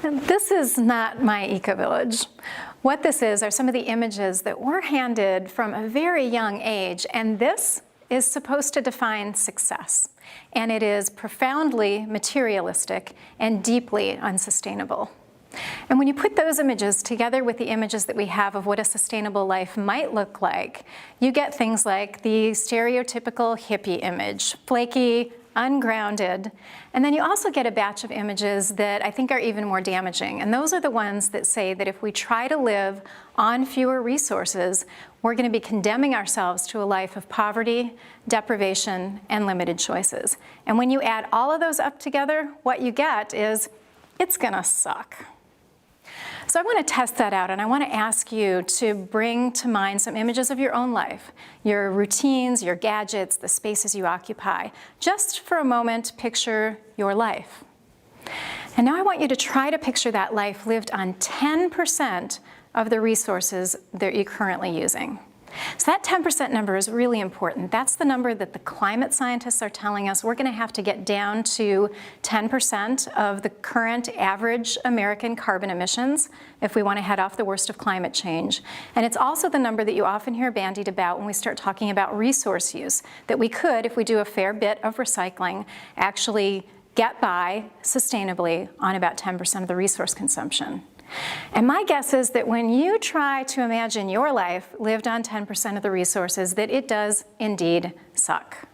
And this is not my Ecovillage. What this is are some of the images that were handed from a very young age, and this is supposed to define success. And it is profoundly materialistic and deeply unsustainable. And when you put those images together with the images that we have of what a sustainable life might look like, you get things like the stereotypical hippie image, flaky, ungrounded, and then you also get a batch of images that I think are even more damaging. And those are the ones that say that if we try to live on fewer resources, we're going to be condemning ourselves to a life of poverty, deprivation, and limited choices. And when you add all of those up together, what you get is, it's going to suck. So I want to test that out, and I want to ask you to bring to mind some images of your own life, your routines, your gadgets, the spaces you occupy. Just for a moment, picture your life. And now I want you to try to picture that life lived on 10% of the resources that you're currently using. So that 10% number is really important. That's the number that the climate scientists are telling us we're going to have to get down to 10% of the current average American carbon emissions if we want to head off the worst of climate change. And it's also the number that you often hear bandied about when we start talking about resource use, that we could, if we do a fair bit of recycling, actually get by sustainably on about 10% of the resource consumption. And my guess is that when you try to imagine your life lived on 10% of the resources, that it does indeed suck.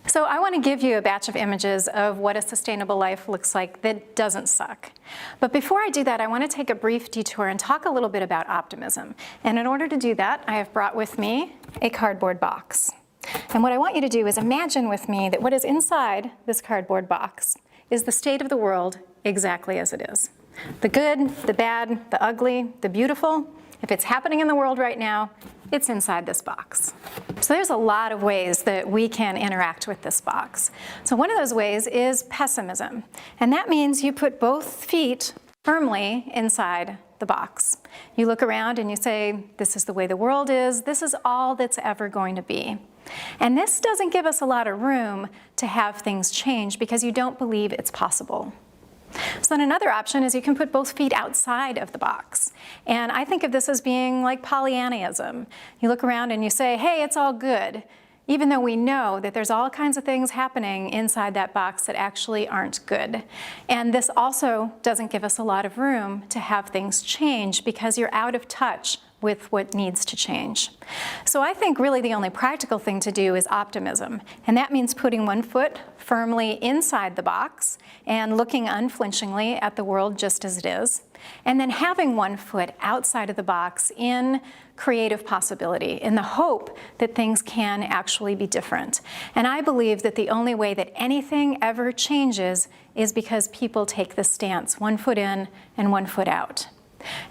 So I want to give you a batch of images of what a sustainable life looks like that doesn't suck. But before I do that, I want to take a brief detour and talk a little bit about optimism. And in order to do that, I have brought with me a cardboard box. And what I want you to do is imagine with me that what is inside this cardboard box is the state of the world exactly as it is. The good, the bad, the ugly, the beautiful, if it's happening in the world right now, it's inside this box. So there's a lot of ways that we can interact with this box. So one of those ways is pessimism. And that means you put both feet firmly inside the box. You look around and you say, this is the way the world is, this is all that's ever going to be. And this doesn't give us a lot of room to have things change because you don't believe it's possible. So then another option is you can put both feet outside of the box. And I think of this as being like Pollyannism. You look around and you say, hey, it's all good, even though we know that there's all kinds of things happening inside that box that actually aren't good. And this also doesn't give us a lot of room to have things change because you're out of touch with what needs to change. So I think really the only practical thing to do is optimism. And that means putting one foot firmly inside the box and looking unflinchingly at the world just as it is. And then having one foot outside of the box in creative possibility, in the hope that things can actually be different. And I believe that the only way that anything ever changes is because people take this stance, one foot in and one foot out.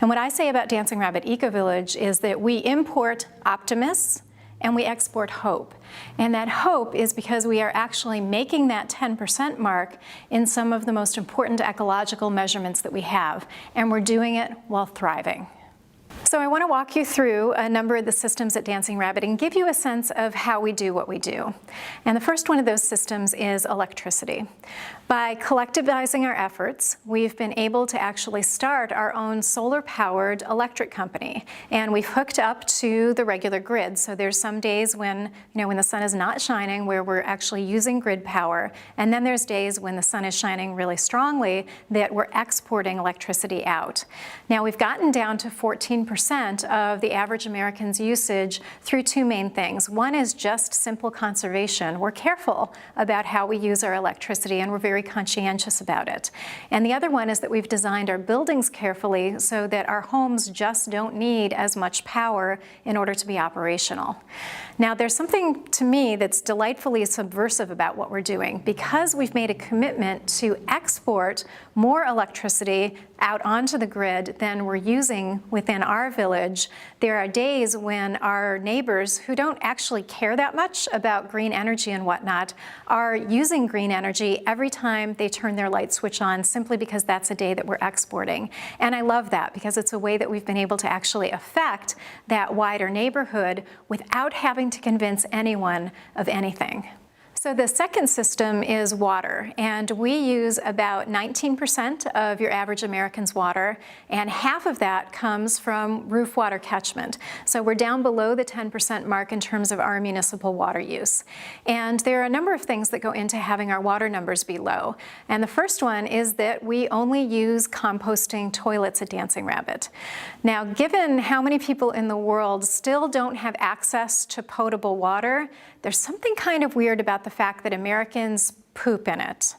And what I say about Dancing Rabbit Ecovillage is that we import optimists and we export hope. And that hope is because we are actually making that 10% mark in some of the most important ecological measurements that we have. And we're doing it while thriving. So I want to walk you through a number of the systems at Dancing Rabbit and give you a sense of how we do what we do. And the first one of those systems is electricity. By collectivizing our efforts, we've been able to actually start our own solar-powered electric company. And we've hooked up to the regular grid. So there's some days when, when the sun is not shining where we're actually using grid power. And then there's days when the sun is shining really strongly that we're exporting electricity out. Now we've gotten down to 14% of the average American's usage through two main things. One is just simple conservation. We're careful about how we use our electricity and we're very conscientious about it. And the other one is that we've designed our buildings carefully so that our homes just don't need as much power in order to be operational. Now there's something to me that's delightfully subversive about what we're doing. Because we've made a commitment to export more electricity out onto the grid than we're using within our village, there are days when our neighbors who don't actually care that much about green energy and whatnot are using green energy every time they turn their light switch on simply because that's a day that we're exporting. And I love that because it's a way that we've been able to actually affect that wider neighborhood without having to convince anyone of anything. So the second system is water, and we use about 19% of your average American's water, and half of that comes from roof water catchment. So we're down below the 10% mark in terms of our municipal water use. And there are a number of things that go into having our water numbers be low. And the first one is that we only use composting toilets at Dancing Rabbit. Now, given how many people in the world still don't have access to potable water, there's something kind of weird about the fact that Americans poop in it.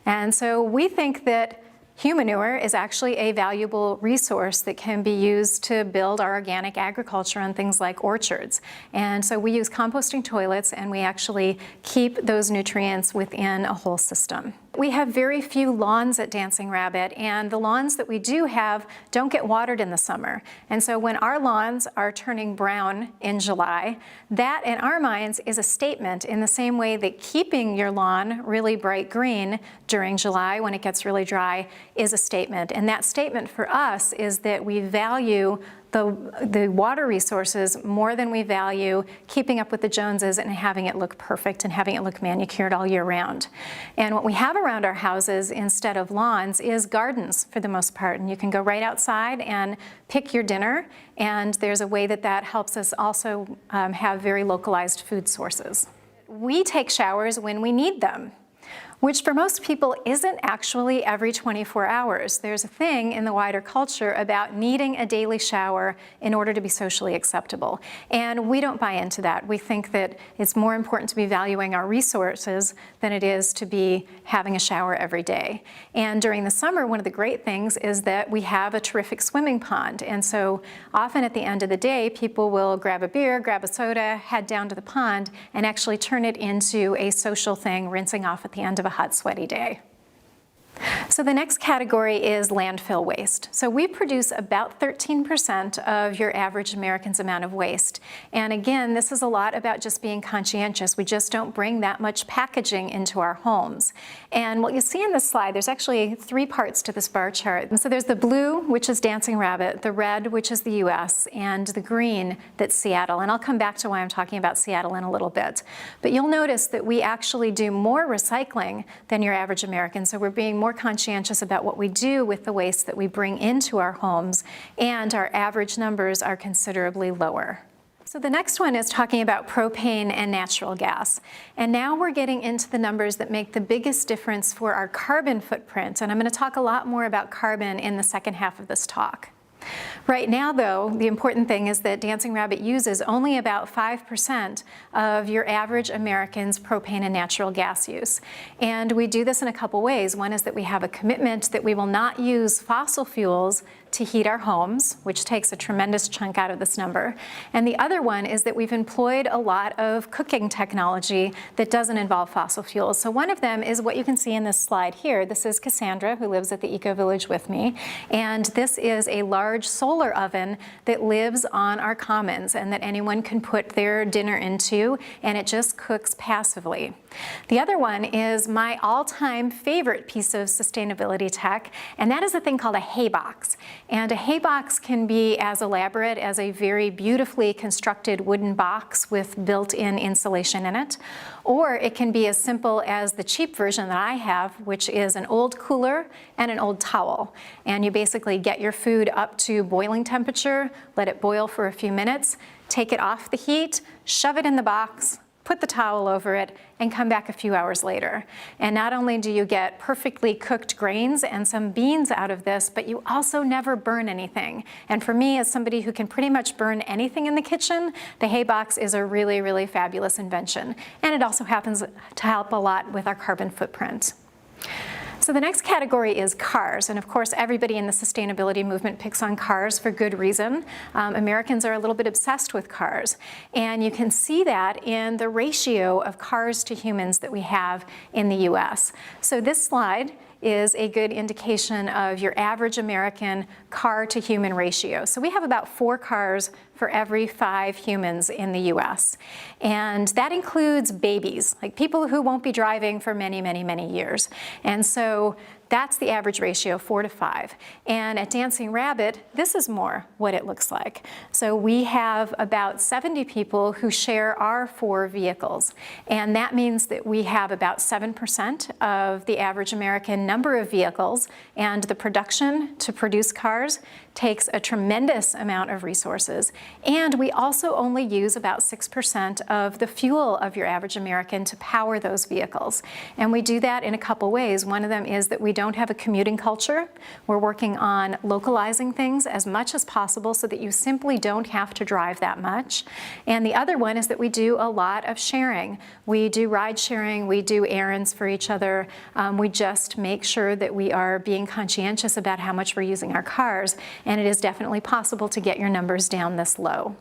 And so we think that humanure is actually a valuable resource that can be used to build our organic agriculture on things like orchards. And so we use composting toilets, and we actually keep those nutrients within a whole system. We have very few lawns at Dancing Rabbit, and the lawns that we do have don't get watered in the summer. And so when our lawns are turning brown in July, that in our minds is a statement in the same way that keeping your lawn really bright green during July when it gets really dry is a statement. And that statement for us is that we value the water resources more than we value keeping up with the Joneses and having it look perfect and having it look manicured all year round. And what we have around our houses instead of lawns is gardens for the most part. And you can go right outside and pick your dinner, and there's a way that that helps us also have very localized food sources. We take showers when we need them, which for most people isn't actually every 24 hours. There's a thing in the wider culture about needing a daily shower in order to be socially acceptable. And we don't buy into that. We think that it's more important to be valuing our resources than it is to be having a shower every day. And during the summer, one of the great things is that we have a terrific swimming pond. And so often at the end of the day, people will grab a beer, grab a soda, head down to the pond, and actually turn it into a social thing, rinsing off at the end of a hot, sweaty day. So the next category is landfill waste. So we produce about 13% of your average American's amount of waste. And again, this is a lot about just being conscientious. We just don't bring that much packaging into our homes. And what you see in this slide, there's actually 3 parts to this bar chart. And so there's the blue, which is Dancing Rabbit, the red, which is the US, and the green, that's Seattle. And I'll come back to why I'm talking about Seattle in a little bit. But you'll notice that we actually do more recycling than your average American. So we're being more conscientious about what we do with the waste that we bring into our homes, and our average numbers are considerably lower. So the next one is talking about propane and natural gas. And now we're getting into the numbers that make the biggest difference for our carbon footprint. And I'm going to talk a lot more about carbon in the second half of this talk. Right now, though, the important thing is that Dancing Rabbit uses only about 5% of your average American's propane and natural gas use. And we do this in a couple ways. One is that we have a commitment that we will not use fossil fuels to heat our homes, which takes a tremendous chunk out of this number. And the other one is that we've employed a lot of cooking technology that doesn't involve fossil fuels. So one of them is what you can see in this slide here. This is Cassandra, who lives at the Ecovillage with me. And this is a large solar oven that lives on our commons and that anyone can put their dinner into, and it just cooks passively. The other one is my all-time favorite piece of sustainability tech, and that is a thing called a hay box. And a hay box can be as elaborate as a very beautifully constructed wooden box with built-in insulation in it, or it can be as simple as the cheap version that I have, which is an old cooler and an old towel. And you basically get your food up to boiling temperature, let it boil for a few minutes, take it off the heat, shove it in the box, put the towel over it, and come back a few hours later. And not only do you get perfectly cooked grains and some beans out of this, but you also never burn anything. And for me, as somebody who can pretty much burn anything in the kitchen, the hay box is a really, really fabulous invention. And it also happens to help a lot with our carbon footprint. So the next category is cars, and of course everybody in the sustainability movement picks on cars for good reason. Americans are a little bit obsessed with cars, and you can see that in the ratio of cars to humans that we have in the US. So this slide is a good indication of your average American car to human ratio. So we have about 4 cars for every 5 humans in the US. And that includes babies, like people who won't be driving for many, many, many years. And so That's the average ratio, 4 to 5. And at Dancing Rabbit, this is more what it looks like. So we have about 70 people who share our 4 vehicles. And that means that we have about 7% of the average American number of vehicles. And the production to produce cars takes a tremendous amount of resources. And we also only use about 6% of the fuel of your average American to power those vehicles. And we do that in a couple ways. One of them is that we don't have a commuting culture. We're working on localizing things as much as possible so that you simply don't have to drive that much. And the other one is that we do a lot of sharing. We do ride sharing, we do errands for each other. We just make sure that we are being conscientious about how much we're using our cars. And it is definitely possible to get your numbers down this low.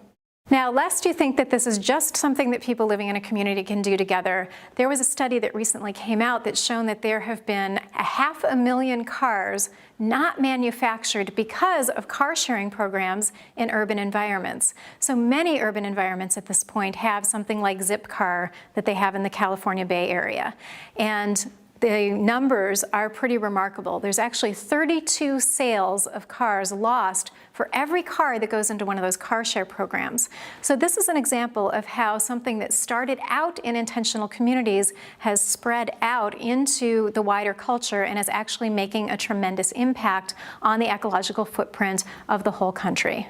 Now, lest you think that this is just something that people living in a community can do together, there was a study that recently came out that's shown that there have been 500,000 cars not manufactured because of car sharing programs in urban environments. So many urban environments at this point have something like Zipcar that they have in the California Bay Area. And the numbers are pretty remarkable. There's actually 32 sales of cars lost for every car that goes into one of those car share programs. So this is an example of how something that started out in intentional communities has spread out into the wider culture and is actually making a tremendous impact on the ecological footprint of the whole country.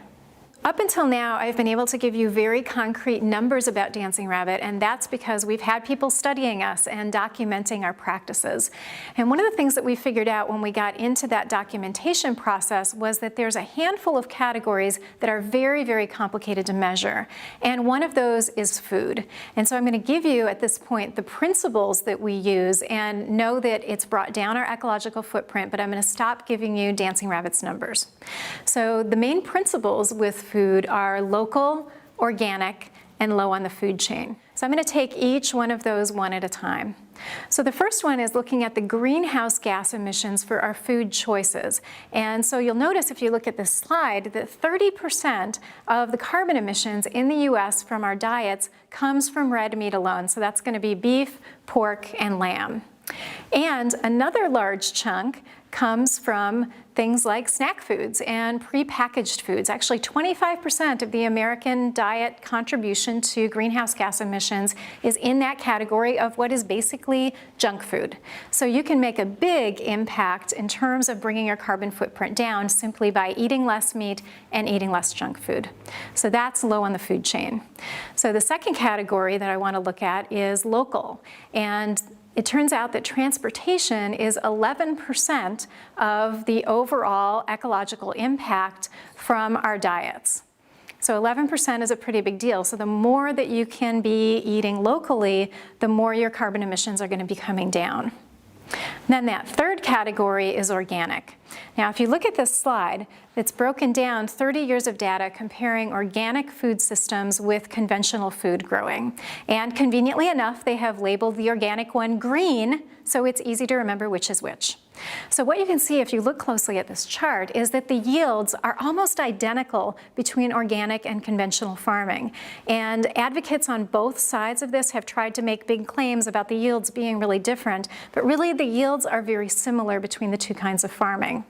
Up until now, I've been able to give you very concrete numbers about Dancing Rabbit, and that's because we've had people studying us and documenting our practices. And one of the things that we figured out when we got into that documentation process was that there's a handful of categories that are very, very complicated to measure. And one of those is food. And so I'm going to give you, at this point, the principles that we use and know that it's brought down our ecological footprint, but I'm going to stop giving you Dancing Rabbit's numbers. So the main principles with food are local, organic, and low on the food chain. So I'm going to take each one of those one at a time. So the first one is looking at the greenhouse gas emissions for our food choices. And so you'll notice if you look at this slide that 30% of the carbon emissions in the US from our diets comes from red meat alone. So that's going to be beef, pork, and lamb. And another large chunk comes from things like snack foods and prepackaged foods. Actually, 25% of the American diet contribution to greenhouse gas emissions is in that category of what is basically junk food. So you can make a big impact in terms of bringing your carbon footprint down simply by eating less meat and eating less junk food. So that's low on the food chain. So the second category that I want to look at is local. And it turns out that transportation is 11% of the overall ecological impact from our diets. So 11% is a pretty big deal. So the more that you can be eating locally, the more your carbon emissions are going to be coming down. Then that third category is organic. Now, if you look at this slide, it's broken down 30 years of data comparing organic food systems with conventional food growing. And conveniently enough, they have labeled the organic one green, so it's easy to remember which is which. So what you can see if you look closely at this chart is that the yields are almost identical between organic and conventional farming. And advocates on both sides of this have tried to make big claims about the yields being really different, but really the yields are very similar between the two kinds of farming.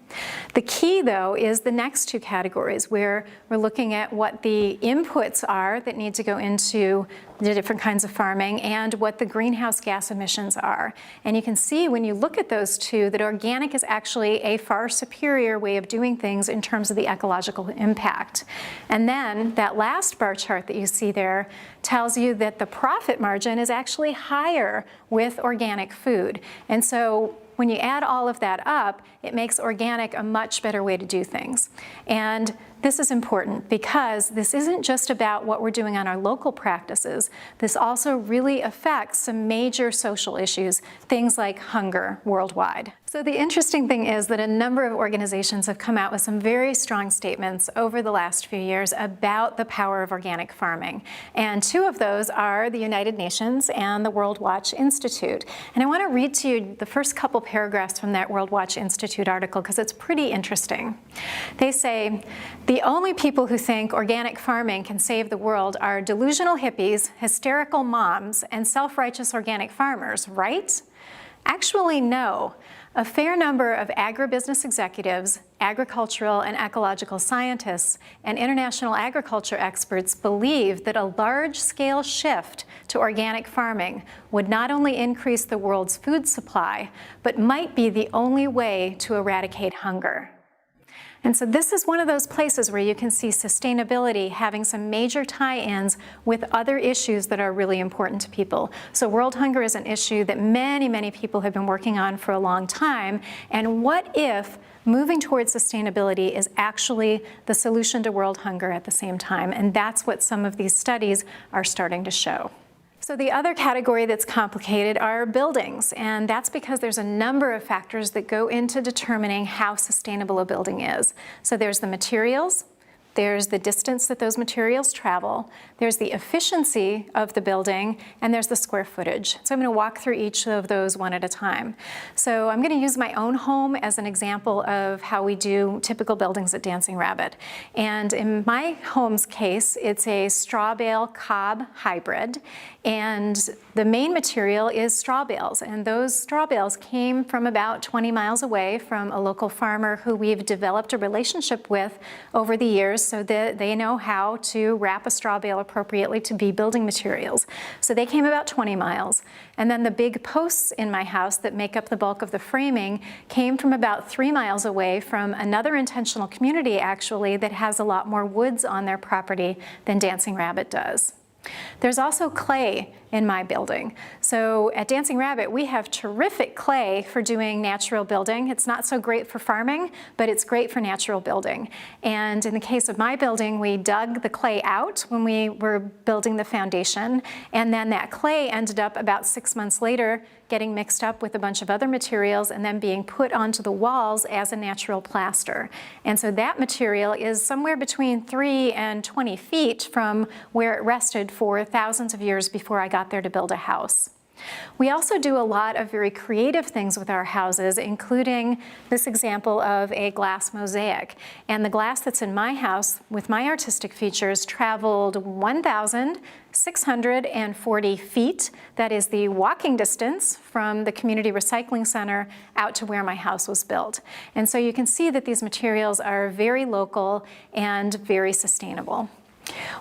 The key, though, is the next two categories where we're looking at what the inputs are that need to go into the different kinds of farming and what the greenhouse gas emissions are. And you can see when you look at those two that organic is actually a far superior way of doing things in terms of the ecological impact. And then that last bar chart that you see there tells you that the profit margin is actually higher with organic food. And so when you add all of that up, it makes organic a much better way to do things. And this is important because this isn't just about what we're doing on our local practices. This also really affects some major social issues, things like hunger worldwide. So the interesting thing is that a number of organizations have come out with some very strong statements over the last few years about the power of organic farming. And two of those are the United Nations and the World Watch Institute. And I want to read to you the first couple paragraphs from that World Watch Institute article because it's pretty interesting. They say, "The only people who think organic farming can save the world are delusional hippies, hysterical moms, and self-righteous organic farmers, right? Actually, no. A fair number of agribusiness executives, agricultural and ecological scientists, and international agriculture experts believe that a large-scale shift to organic farming would not only increase the world's food supply, but might be the only way to eradicate hunger. And so this is one of those places where you can see sustainability having some major tie-ins with other issues that are really important to people. So world hunger is an issue that many, many people have been working on for a long time. And what if moving towards sustainability is actually the solution to world hunger at the same time? And that's what some of these studies are starting to show. So the other category that's complicated are buildings, and that's because there's a number of factors that go into determining how sustainable a building is. So there's the materials, there's the distance that those materials travel, there's the efficiency of the building, and there's the square footage. So I'm going to walk through each of those one at a time. So I'm going to use my own home as an example of how we do typical buildings at Dancing Rabbit. And in my home's case, it's a straw bale cob hybrid, and the main material is straw bales. And those straw bales came from about 20 miles away from a local farmer who we've developed a relationship with over the years, so that they know how to wrap a straw bale appropriately to be building materials. So they came about 20 miles. And then the big posts in my house that make up the bulk of the framing came from about 3 miles away from another intentional community, actually, that has a lot more woods on their property than Dancing Rabbit does. There's also clay in my building. So at Dancing Rabbit, we have terrific clay for doing natural building. It's not so great for farming, but it's great for natural building. And in the case of my building, we dug the clay out when we were building the foundation, and then that clay ended up about 6 months later getting mixed up with a bunch of other materials and then being put onto the walls as a natural plaster. And so that material is somewhere between 3 and 20 feet from where it rested for thousands of years before I got there to build a house. We also do a lot of very creative things with our houses, including this example of a glass mosaic. And the glass that's in my house with my artistic features traveled 1,640 feet. That is the walking distance from the community recycling center out to where my house was built. And so you can see that these materials are very local and very sustainable.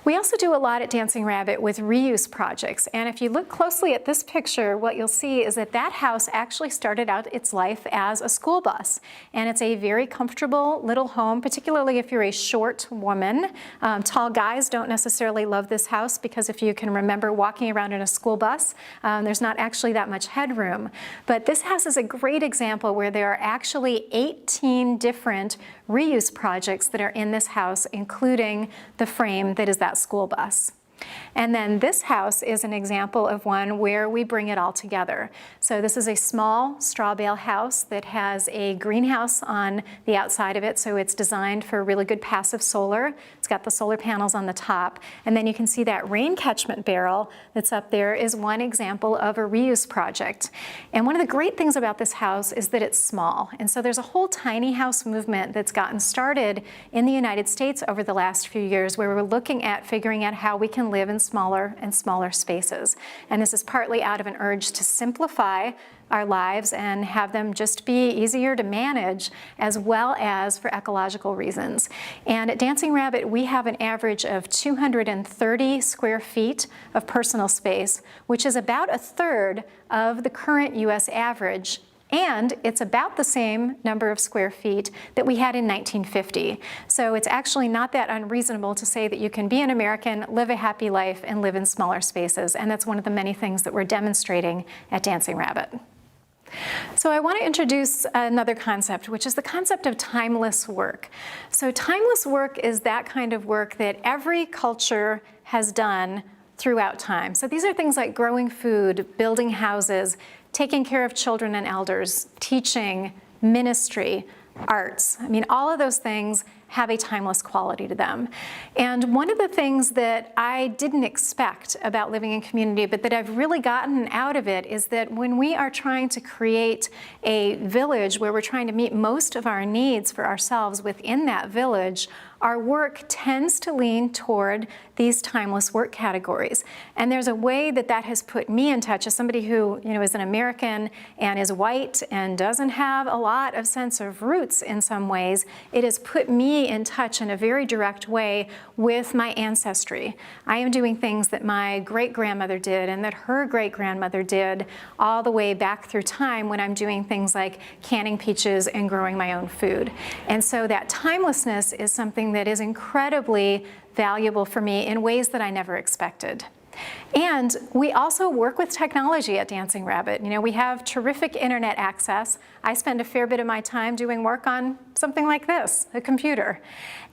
We also do a lot at Dancing Rabbit with reuse projects, and if you look closely at this picture, what you'll see is that that house actually started out its life as a school bus, and it's a very comfortable little home, particularly if you're a short woman. Tall guys don't necessarily love this house because if you can remember walking around in a school bus, there's not actually that much headroom. But this house is a great example where there are actually 18 different reuse projects that are in this house, including the frame that is that school bus. And then this house is an example of one where we bring it all together. So this is a small straw bale house that has a greenhouse on the outside of it, so it's designed for really good passive solar. It's got the solar panels on the top, and then you can see that rain catchment barrel that's up there is one example of a reuse project. And one of the great things about this house is that it's small, and so there's a whole tiny house movement that's gotten started in the United States over the last few years where we're looking at figuring out how we can live in smaller and smaller spaces. And this is partly out of an urge to simplify our lives and have them just be easier to manage, as well as for ecological reasons. And at Dancing Rabbit, we have an average of 230 square feet of personal space, which is about a third of the current US average. And it's about the same number of square feet that we had in 1950. So it's actually not that unreasonable to say that you can be an American, live a happy life, and live in smaller spaces. And that's one of the many things that we're demonstrating at Dancing Rabbit. So I want to introduce another concept, which is the concept of timeless work. So timeless work is that kind of work that every culture has done throughout time. So these are things like growing food, building houses, taking care of children and elders, teaching, ministry, arts. I mean, all of those things have a timeless quality to them. And one of the things that I didn't expect about living in community, but that I've really gotten out of it, is that when we are trying to create a village where we're trying to meet most of our needs for ourselves within that village, our work tends to lean toward these timeless work categories. And there's a way that that has put me in touch as somebody who, is an American and is white and doesn't have a lot of sense of roots in some ways. It has put me in touch in a very direct way with my ancestry. I am doing things that my great-grandmother did and that her great-grandmother did all the way back through time when I'm doing things like canning peaches and growing my own food. And so that timelessness is something that is incredibly valuable for me in ways that I never expected. And we also work with technology at Dancing Rabbit. We have terrific internet access. I spend a fair bit of my time doing work on something like this, a computer.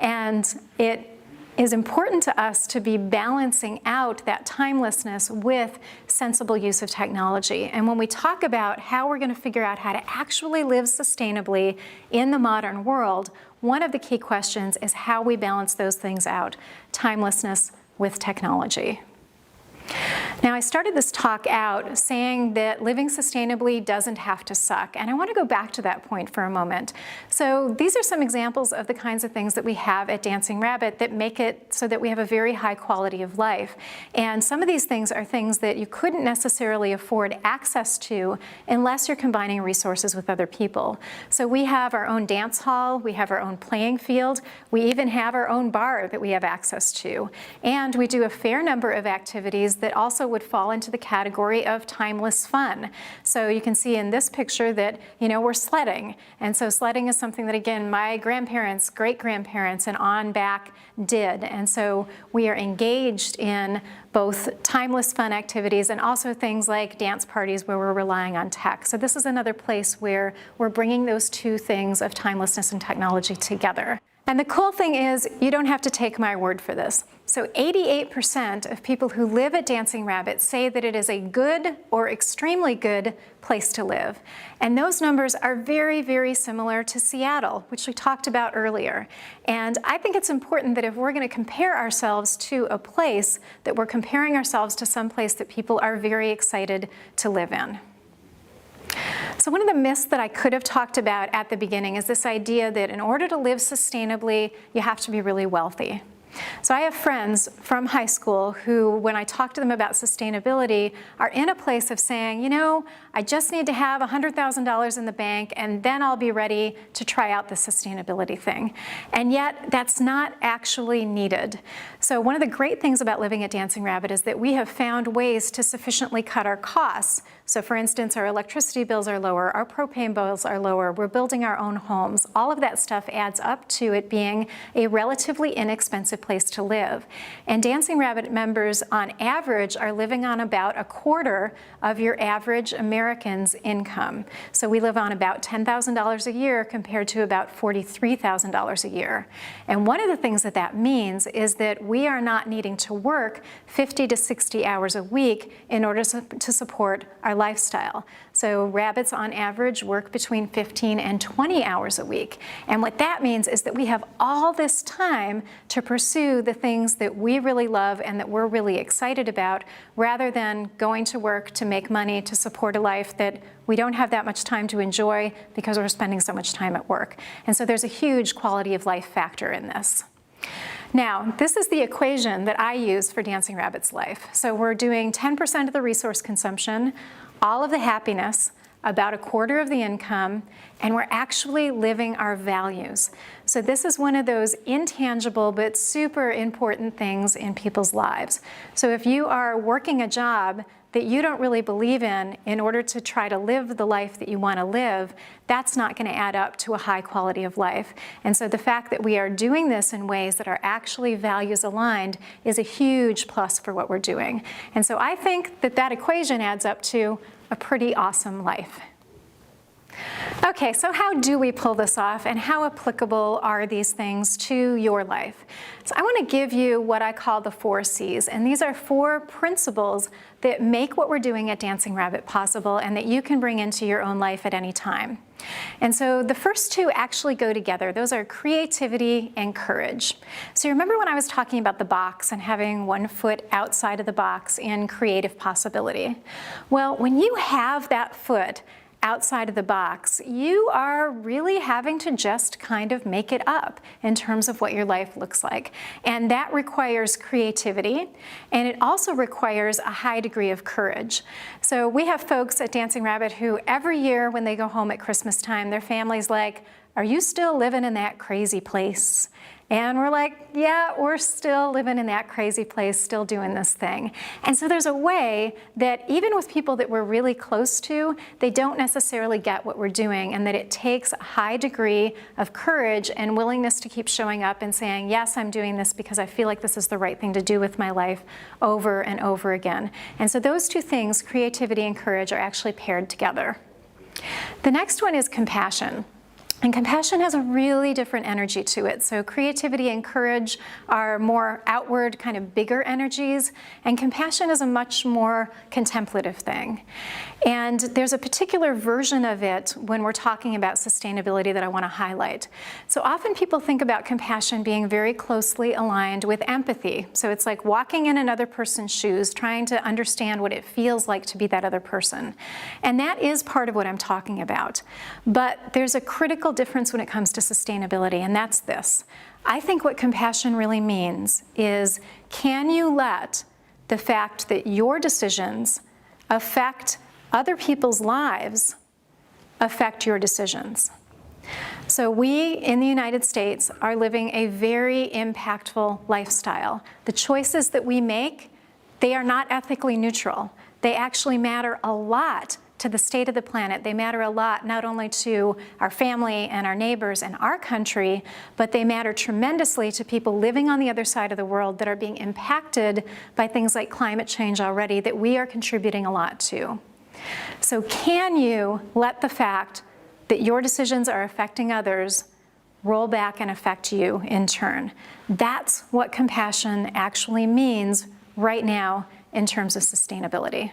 And it is important to us to be balancing out that timelessness with sensible use of technology. And when we talk about how we're going to figure out how to actually live sustainably in the modern world, one of the key questions is how we balance those things out, timelessness with technology. Now, I started this talk out saying that living sustainably doesn't have to suck, and I want to go back to that point for a moment. So these are some examples of the kinds of things that we have at Dancing Rabbit that make it so that we have a very high quality of life. And some of these things are things that you couldn't necessarily afford access to unless you're combining resources with other people. So we have our own dance hall, we have our own playing field, we even have our own bar that we have access to. And we do a fair number of activities that also would fall into the category of timeless fun. So you can see in this picture that, we're sledding. And so sledding is something that, again, my grandparents, great-grandparents, and on back did. And so we are engaged in both timeless fun activities and also things like dance parties where we're relying on tech. So this is another place where we're bringing those two things of timelessness and technology together. And the cool thing is, you don't have to take my word for this. So 88% of people who live at Dancing Rabbit say that it is a good or extremely good place to live. And those numbers are very, very similar to Seattle, which we talked about earlier. And I think it's important that if we're going to compare ourselves to a place, that we're comparing ourselves to some place that people are very excited to live in. So one of the myths that I could have talked about at the beginning is this idea that in order to live sustainably, you have to be really wealthy. So I have friends from high school who, when I talk to them about sustainability, are in a place of saying, I just need to have $100,000 in the bank and then I'll be ready to try out the sustainability thing. And yet, that's not actually needed. So one of the great things about living at Dancing Rabbit is that we have found ways to sufficiently cut our costs. So for instance, our electricity bills are lower, our propane bills are lower, we're building our own homes. All of that stuff adds up to it being a relatively inexpensive place to live. And Dancing Rabbit members, on average, are living on about a quarter of your average American's income. So we live on about $10,000 a year compared to about $43,000 a year. And one of the things that that means is that we are not needing to work 50 to 60 hours a week in order to support our lifestyle. So rabbits on average work between 15 and 20 hours a week. And what that means is that we have all this time to pursue the things that we really love and that we're really excited about, rather than going to work to make money to support a life that we don't have that much time to enjoy because we're spending so much time at work. And so there's a huge quality of life factor in this. Now, this is the equation that I use for Dancing Rabbit's life. So we're doing 10% of the resource consumption, all of the happiness, about a quarter of the income, and we're actually living our values. So this is one of those intangible but super important things in people's lives. So if you are working a job that you don't really believe in order to try to live the life that you want to live, that's not going to add up to a high quality of life. And so the fact that we are doing this in ways that are actually values aligned is a huge plus for what we're doing. And so I think that that equation adds up to a pretty awesome life. Okay, so how do we pull this off, and how applicable are these things to your life? So I want to give you what I call the 4 C's, and these are 4 principles that make what we're doing at Dancing Rabbit possible and that you can bring into your own life at any time. And so the first 2 actually go together. Those are creativity and courage. So you remember when I was talking about the box and having one foot outside of the box in creative possibility? Well, when you have that foot outside of the box, you are really having to just kind of make it up in terms of what your life looks like. And that requires creativity, and it also requires a high degree of courage. So we have folks at Dancing Rabbit who every year when they go home at Christmas time, their family's like, "Are you still living in that crazy place?" And we're like, yeah, we're still living in that crazy place, still doing this thing. And so there's a way that even with people that we're really close to, they don't necessarily get what we're doing, and that it takes a high degree of courage and willingness to keep showing up and saying, yes, I'm doing this because I feel like this is the right thing to do with my life over and over again. And so those two things, creativity and courage, are actually paired together. The next one is compassion. And compassion has a really different energy to it. So creativity and courage are more outward, kind of bigger energies, and compassion is a much more contemplative thing. And there's a particular version of it when we're talking about sustainability that I want to highlight. So often people think about compassion being very closely aligned with empathy. So it's like walking in another person's shoes, trying to understand what it feels like to be that other person. And that is part of what I'm talking about. But there's a critical difference when it comes to sustainability, and that's this. I think what compassion really means is, can you let the fact that your decisions affect other people's lives affect your decisions? So we in the United States are living a very impactful lifestyle. The choices that we make, they are not ethically neutral. They actually matter a lot to the state of the planet. They matter a lot not only to our family and our neighbors and our country, but they matter tremendously to people living on the other side of the world that are being impacted by things like climate change already that we are contributing a lot to. So can you let the fact that your decisions are affecting others roll back and affect you in turn? That's what compassion actually means right now in terms of sustainability.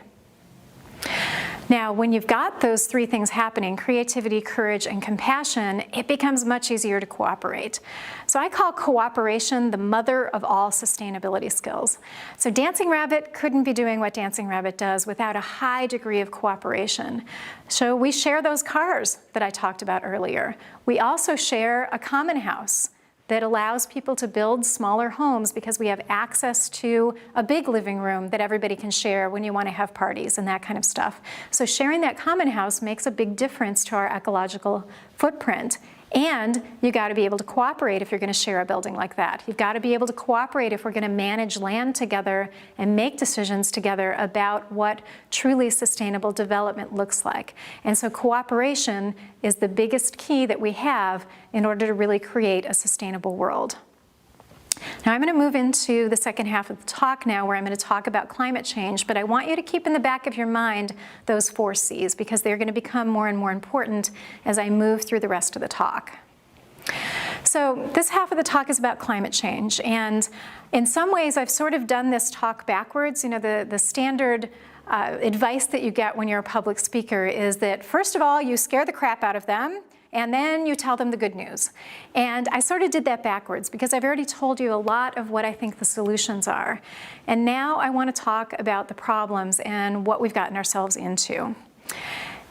Now, when you've got those three things happening, creativity, courage, and compassion, it becomes much easier to cooperate. So I call cooperation the mother of all sustainability skills. So Dancing Rabbit couldn't be doing what Dancing Rabbit does without a high degree of cooperation. So we share those cars that I talked about earlier. We also share a common house that allows people to build smaller homes because we have access to a big living room that everybody can share when you want to have parties and that kind of stuff. So sharing that common house makes a big difference to our ecological footprint. And you got to be able to cooperate if you're going to share a building like that. You've got to be able to cooperate if we're going to manage land together and make decisions together about what truly sustainable development looks like. And so cooperation is the biggest key that we have in order to really create a sustainable world. Now I'm going to move into the second half of the talk now, where I'm going to talk about climate change, but I want you to keep in the back of your mind those 4 C's, because they're going to become more and more important as I move through the rest of the talk. So this half of the talk is about climate change, and in some ways I've sort of done this talk backwards. You know, the standard advice that you get when you're a public speaker is that first of all you scare the crap out of them, and then you tell them the good news. And I sort of did that backwards because I've already told you a lot of what I think the solutions are. And now I want to talk about the problems and what we've gotten ourselves into.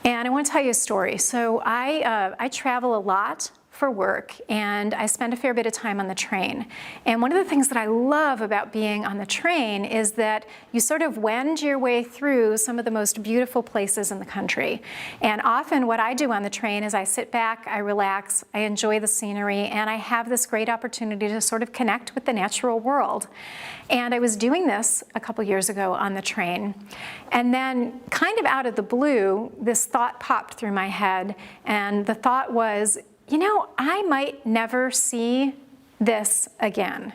And I want to tell you a story. So I travel a lot for work, and I spend a fair bit of time on the train. And one of the things that I love about being on the train is that you sort of wend your way through some of the most beautiful places in the country. And often what I do on the train is I sit back, I relax, I enjoy the scenery, and I have this great opportunity to sort of connect with the natural world. And I was doing this a couple years ago on the train. And then kind of out of the blue, this thought popped through my head, and the thought was, you know, I might never see this again.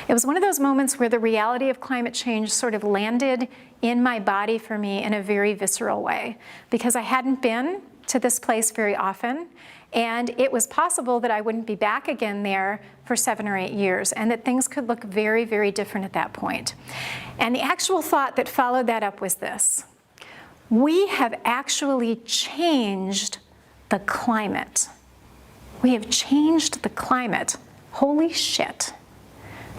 It was one of those moments where the reality of climate change sort of landed in my body for me in a very visceral way, because I hadn't been to this place very often, and it was possible that I wouldn't be back again there for 7 or 8 years, and that things could look very, very different at that point. And the actual thought that followed that up was this: we have actually changed the climate. We have changed the climate. Holy shit.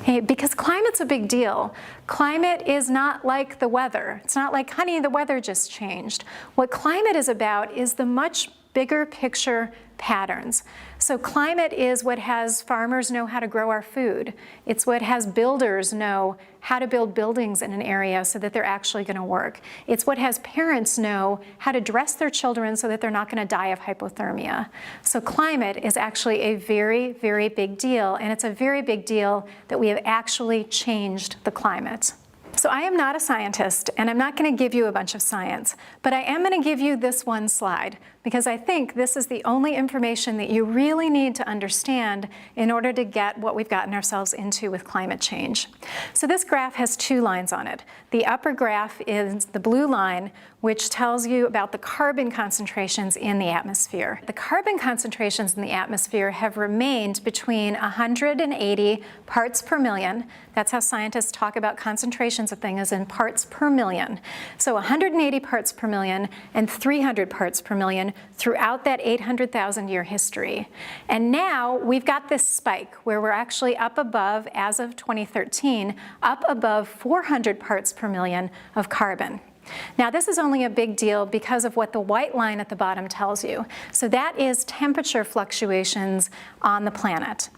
Because climate's a big deal. Climate is not like the weather. It's not like, honey, the weather just changed. What climate is about is the much bigger picture patterns. So climate is what has farmers know how to grow our food. It's what has builders know how to build buildings in an area so that they're actually going to work. It's what has parents know how to dress their children so that they're not going to die of hypothermia. So climate is actually a very, very big deal, and it's a very big deal that we have actually changed the climate. So I am not a scientist, and I'm not going to give you a bunch of science, but I am going to give you this one slide, because I think this is the only information that you really need to understand in order to get what we've gotten ourselves into with climate change. So this graph has two lines on it. The upper graph is the blue line, which tells you about the carbon concentrations in the atmosphere. The carbon concentrations in the atmosphere have remained between 180 parts per million. That's how scientists talk about concentrations of things in parts per million. So 180 parts per million and 300 parts per million throughout that 800,000 year history. And now we've got this spike where we're actually up above, as of 2013, up above 400 parts per million of carbon. Now this is only a big deal because of what the white line at the bottom tells you. So that is temperature fluctuations on the planet.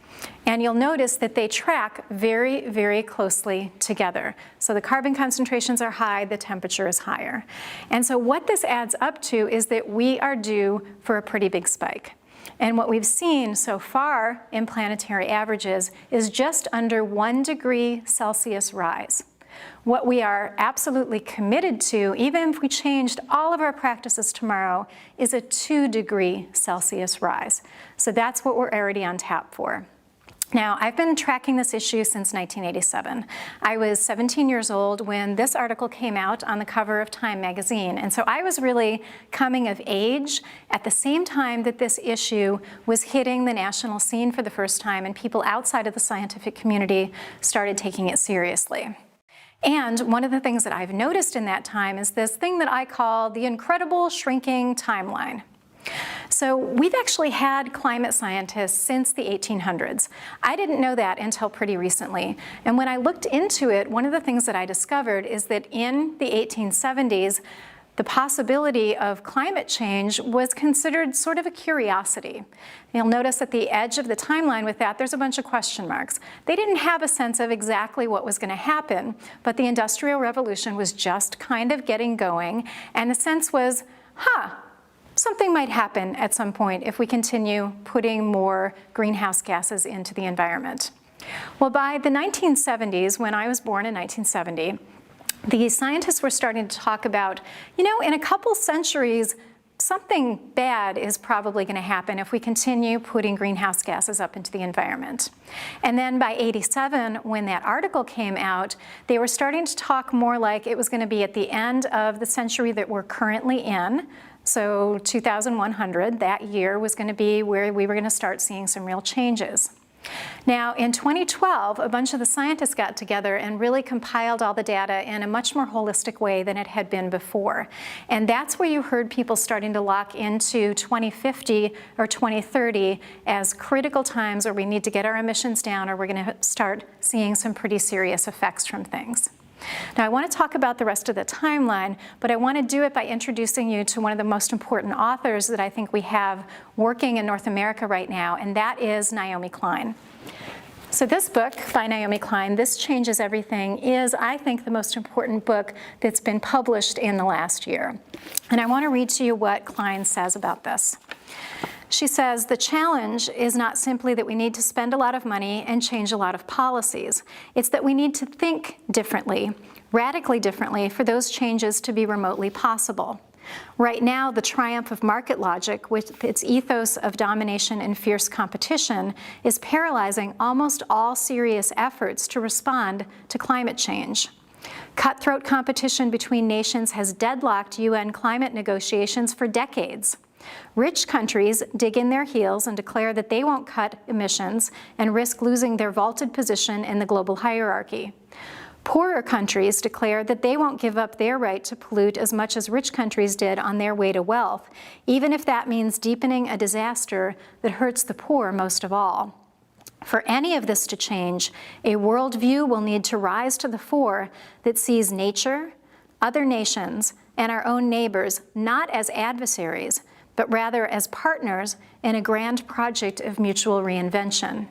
And you'll notice that they track very, very closely together. So the carbon concentrations are high, the temperature is higher. And so what this adds up to is that we are due for a pretty big spike. And what we've seen so far in planetary averages is just under 1 degree Celsius rise. What we are absolutely committed to, even if we changed all of our practices tomorrow, is a 2 degree Celsius rise. So that's what we're already on tap for. Now, I've been tracking this issue since 1987. I was 17 years old when this article came out on the cover of Time magazine. And so I was really coming of age at the same time that this issue was hitting the national scene for the first time, and people outside of the scientific community started taking it seriously. And one of the things that I've noticed in that time is this thing that I call the incredible shrinking timeline. So we've actually had climate scientists since the 1800s. I didn't know that until pretty recently. And when I looked into it, one of the things that I discovered is that in the 1870s, the possibility of climate change was considered sort of a curiosity. You'll notice at the edge of the timeline with that, there's a bunch of question marks. They didn't have a sense of exactly what was going to happen, but the Industrial Revolution was just kind of getting going, and the sense was, something might happen at some point if we continue putting more greenhouse gases into the environment. Well, by the 1970s, when I was born in 1970, the scientists were starting to talk about, in a couple centuries, something bad is probably going to happen if we continue putting greenhouse gases up into the environment. And then by '87, when that article came out, they were starting to talk more like it was going to be at the end of the century that we're currently in. So 2100, that year, was going to be where we were going to start seeing some real changes. Now, in 2012, a bunch of the scientists got together and really compiled all the data in a much more holistic way than it had been before. And that's where you heard people starting to lock into 2050 or 2030 as critical times where we need to get our emissions down or we're going to start seeing some pretty serious effects from things. Now, I want to talk about the rest of the timeline, but I want to do it by introducing you to one of the most important authors that I think we have working in North America right now, and that is Naomi Klein. So this book by Naomi Klein, This Changes Everything, is, I think, the most important book that's been published in the last year. And I want to read to you what Klein says about this. She says, the challenge is not simply that we need to spend a lot of money and change a lot of policies. It's that we need to think differently, radically differently, for those changes to be remotely possible. Right now, the triumph of market logic, with its ethos of domination and fierce competition, is paralyzing almost all serious efforts to respond to climate change. Cutthroat competition between nations has deadlocked UN climate negotiations for decades. Rich countries dig in their heels and declare that they won't cut emissions and risk losing their vaulted position in the global hierarchy. Poorer countries declare that they won't give up their right to pollute as much as rich countries did on their way to wealth, even if that means deepening a disaster that hurts the poor most of all. For any of this to change, a worldview will need to rise to the fore that sees nature, other nations, and our own neighbors not as adversaries, but rather as partners in a grand project of mutual reinvention.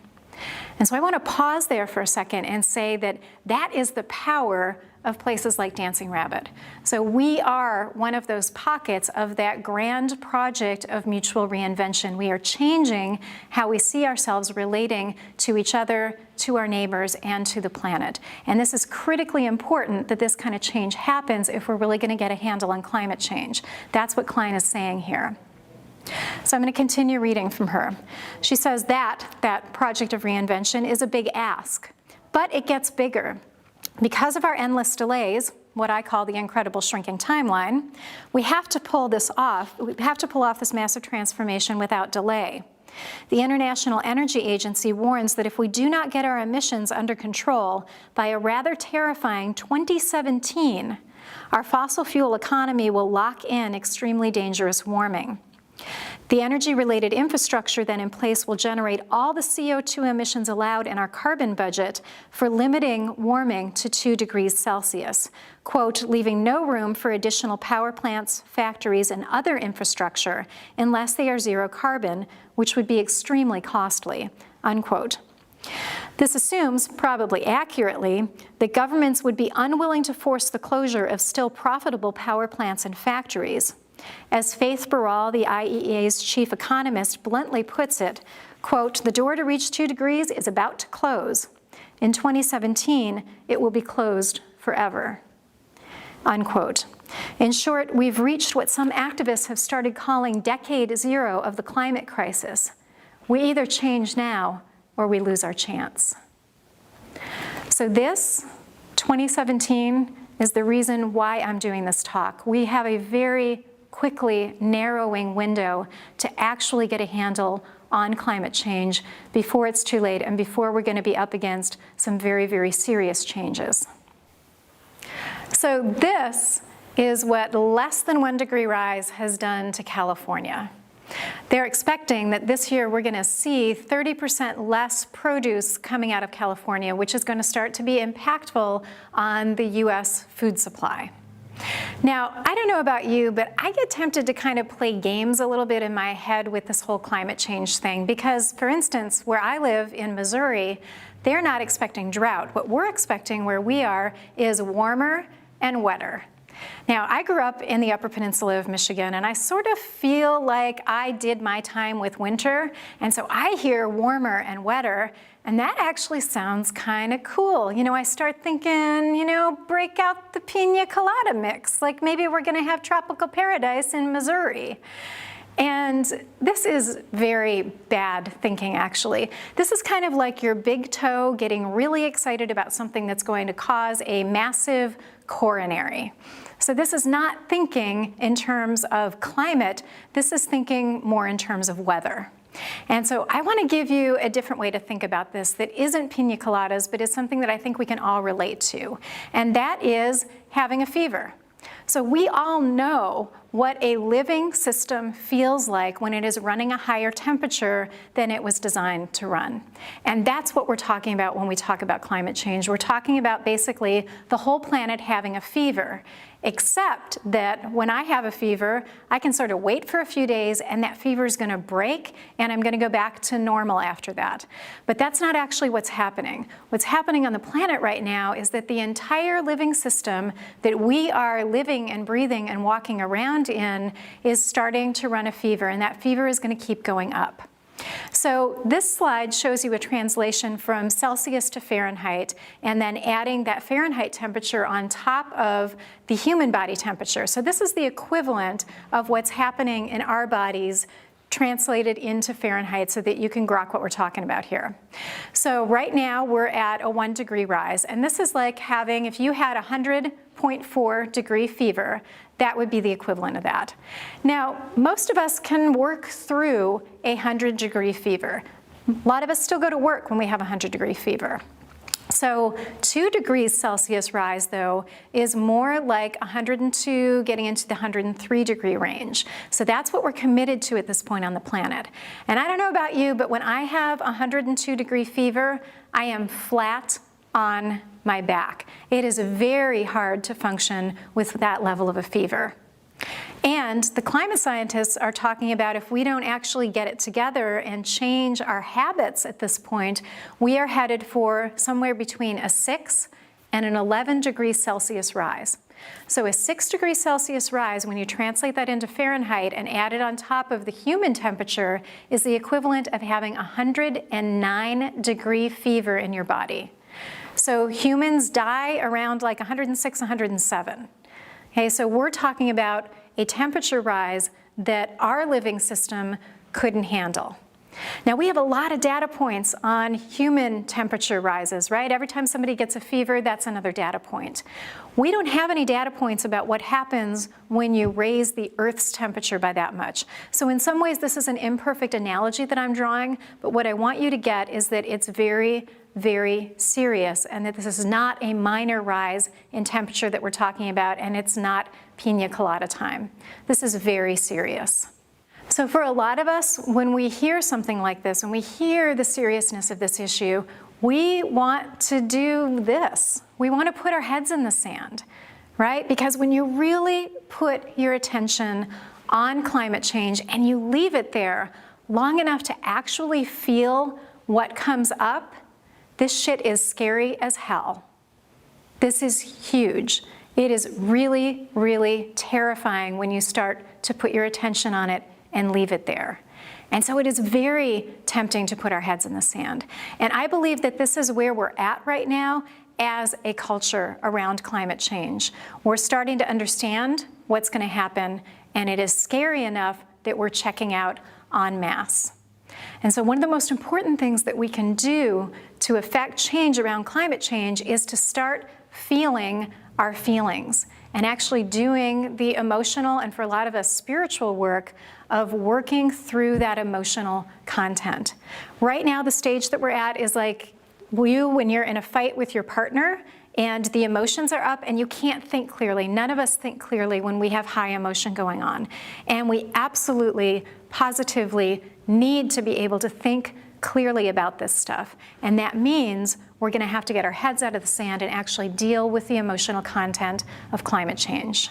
And so I want to pause there for a second and say that that is the power of places like Dancing Rabbit. So we are one of those pockets of that grand project of mutual reinvention. We are changing how we see ourselves relating to each other, to our neighbors, and to the planet. And this is critically important that this kind of change happens if we're really going to get a handle on climate change. That's what Klein is saying here. So I'm going to continue reading from her. She says that project of reinvention is a big ask, but it gets bigger. Because of our endless delays, what I call the incredible shrinking timeline, we have to pull this off. We have to pull off this massive transformation without delay. The International Energy Agency warns that if we do not get our emissions under control by a rather terrifying 2017, our fossil fuel economy will lock in extremely dangerous warming. The energy-related infrastructure then in place will generate all the CO2 emissions allowed in our carbon budget for limiting warming to 2 degrees Celsius, quote, leaving no room for additional power plants, factories, and other infrastructure unless they are zero carbon, which would be extremely costly, unquote. This assumes, probably accurately, that governments would be unwilling to force the closure of still profitable power plants and factories. As Faith Baral, the IEA's chief economist, bluntly puts it, quote, the door to reach 2 degrees is about to close. In 2017, it will be closed forever, unquote. In short, we've reached what some activists have started calling decade zero of the climate crisis. We either change now or we lose our chance. So this, 2017, is the reason why I'm doing this talk. We have a very quickly narrowing window to actually get a handle on climate change before it's too late and before we're going to be up against some very, very serious changes. So this is what less than 1 degree rise has done to California. They're expecting that this year we're going to see 30% less produce coming out of California, which is going to start to be impactful on the US food supply. Now, I don't know about you, but I get tempted to kind of play games a little bit in my head with this whole climate change thing because, for instance, where I live in Missouri, they're not expecting drought. What we're expecting where we are is warmer and wetter. Now, I grew up in the Upper Peninsula of Michigan, and I sort of feel like I did my time with winter, and so I hear warmer and wetter, and that actually sounds kind of cool. You know, I start thinking, you know, break out the pina colada mix, like maybe we're going to have tropical paradise in Missouri. And this is very bad thinking, actually. This is kind of like your big toe getting really excited about something that's going to cause a massive coronary. So this is not thinking in terms of climate, this is thinking more in terms of weather. And so I want to give you a different way to think about this that isn't pina coladas, but is something that I think we can all relate to. And that is having a fever. So we all know what a living system feels like when it is running a higher temperature than it was designed to run. And that's what we're talking about when we talk about climate change. We're talking about basically the whole planet having a fever, except that when I have a fever, I can sort of wait for a few days and that fever is going to break and I'm going to go back to normal after that. But that's not actually what's happening. What's happening on the planet right now is that the entire living system that we are living and breathing and walking around in is starting to run a fever, and that fever is going to keep going up. So this slide shows you a translation from Celsius to Fahrenheit and then adding that Fahrenheit temperature on top of the human body temperature. So this is the equivalent of what's happening in our bodies translated into Fahrenheit so that you can grok what we're talking about here. So right now we're at a 1 degree rise, and this is like having, if you had 100.4 degree fever, that would be the equivalent of that. Now, most of us can work through a 100 degree fever. A lot of us still go to work when we have a 100 degree fever. So 2 degrees Celsius rise, though, is more like 102 getting into the 103 degree range. So that's what we're committed to at this point on the planet. And I don't know about you, but when I have 102 degree fever, I am flat on my back. It is very hard to function with that level of a fever. And the climate scientists are talking about if we don't actually get it together and change our habits at this point, we are headed for somewhere between a 6 and an 11 degrees Celsius rise. So a 6 degrees Celsius rise, when you translate that into Fahrenheit and add it on top of the human temperature, is the equivalent of having 109 degree fever in your body. So humans die around like 106, 107. Okay, so we're talking about a temperature rise that our living system couldn't handle. Now, we have a lot of data points on human temperature rises, right? Every time somebody gets a fever, that's another data point. We don't have any data points about what happens when you raise the Earth's temperature by that much. So in some ways, this is an imperfect analogy that I'm drawing, but what I want you to get is that it's very, very serious, and that this is not a minor rise in temperature that we're talking about, and it's not pina colada time. This is very serious. So for a lot of us, when we hear something like this, when we hear the seriousness of this issue, we want to do this. We want to put our heads in the sand, right? Because when you really put your attention on climate change and you leave it there long enough to actually feel what comes up, this shit is scary as hell. This is huge. It is really, really terrifying when you start to put your attention on it and leave it there. And so it is very tempting to put our heads in the sand. And I believe that this is where we're at right now as a culture around climate change. We're starting to understand what's going to happen, and it is scary enough that we're checking out en masse. And so one of the most important things that we can do to affect change around climate change is to start feeling our feelings and actually doing the emotional, and for a lot of us, spiritual work of working through that emotional content. Right now, the stage that we're at is like when you're in a fight with your partner and the emotions are up and you can't think clearly. None of us think clearly when we have high emotion going on. And we absolutely, positively need to be able to think clearly about this stuff. And that means we're going to have to get our heads out of the sand and actually deal with the emotional content of climate change.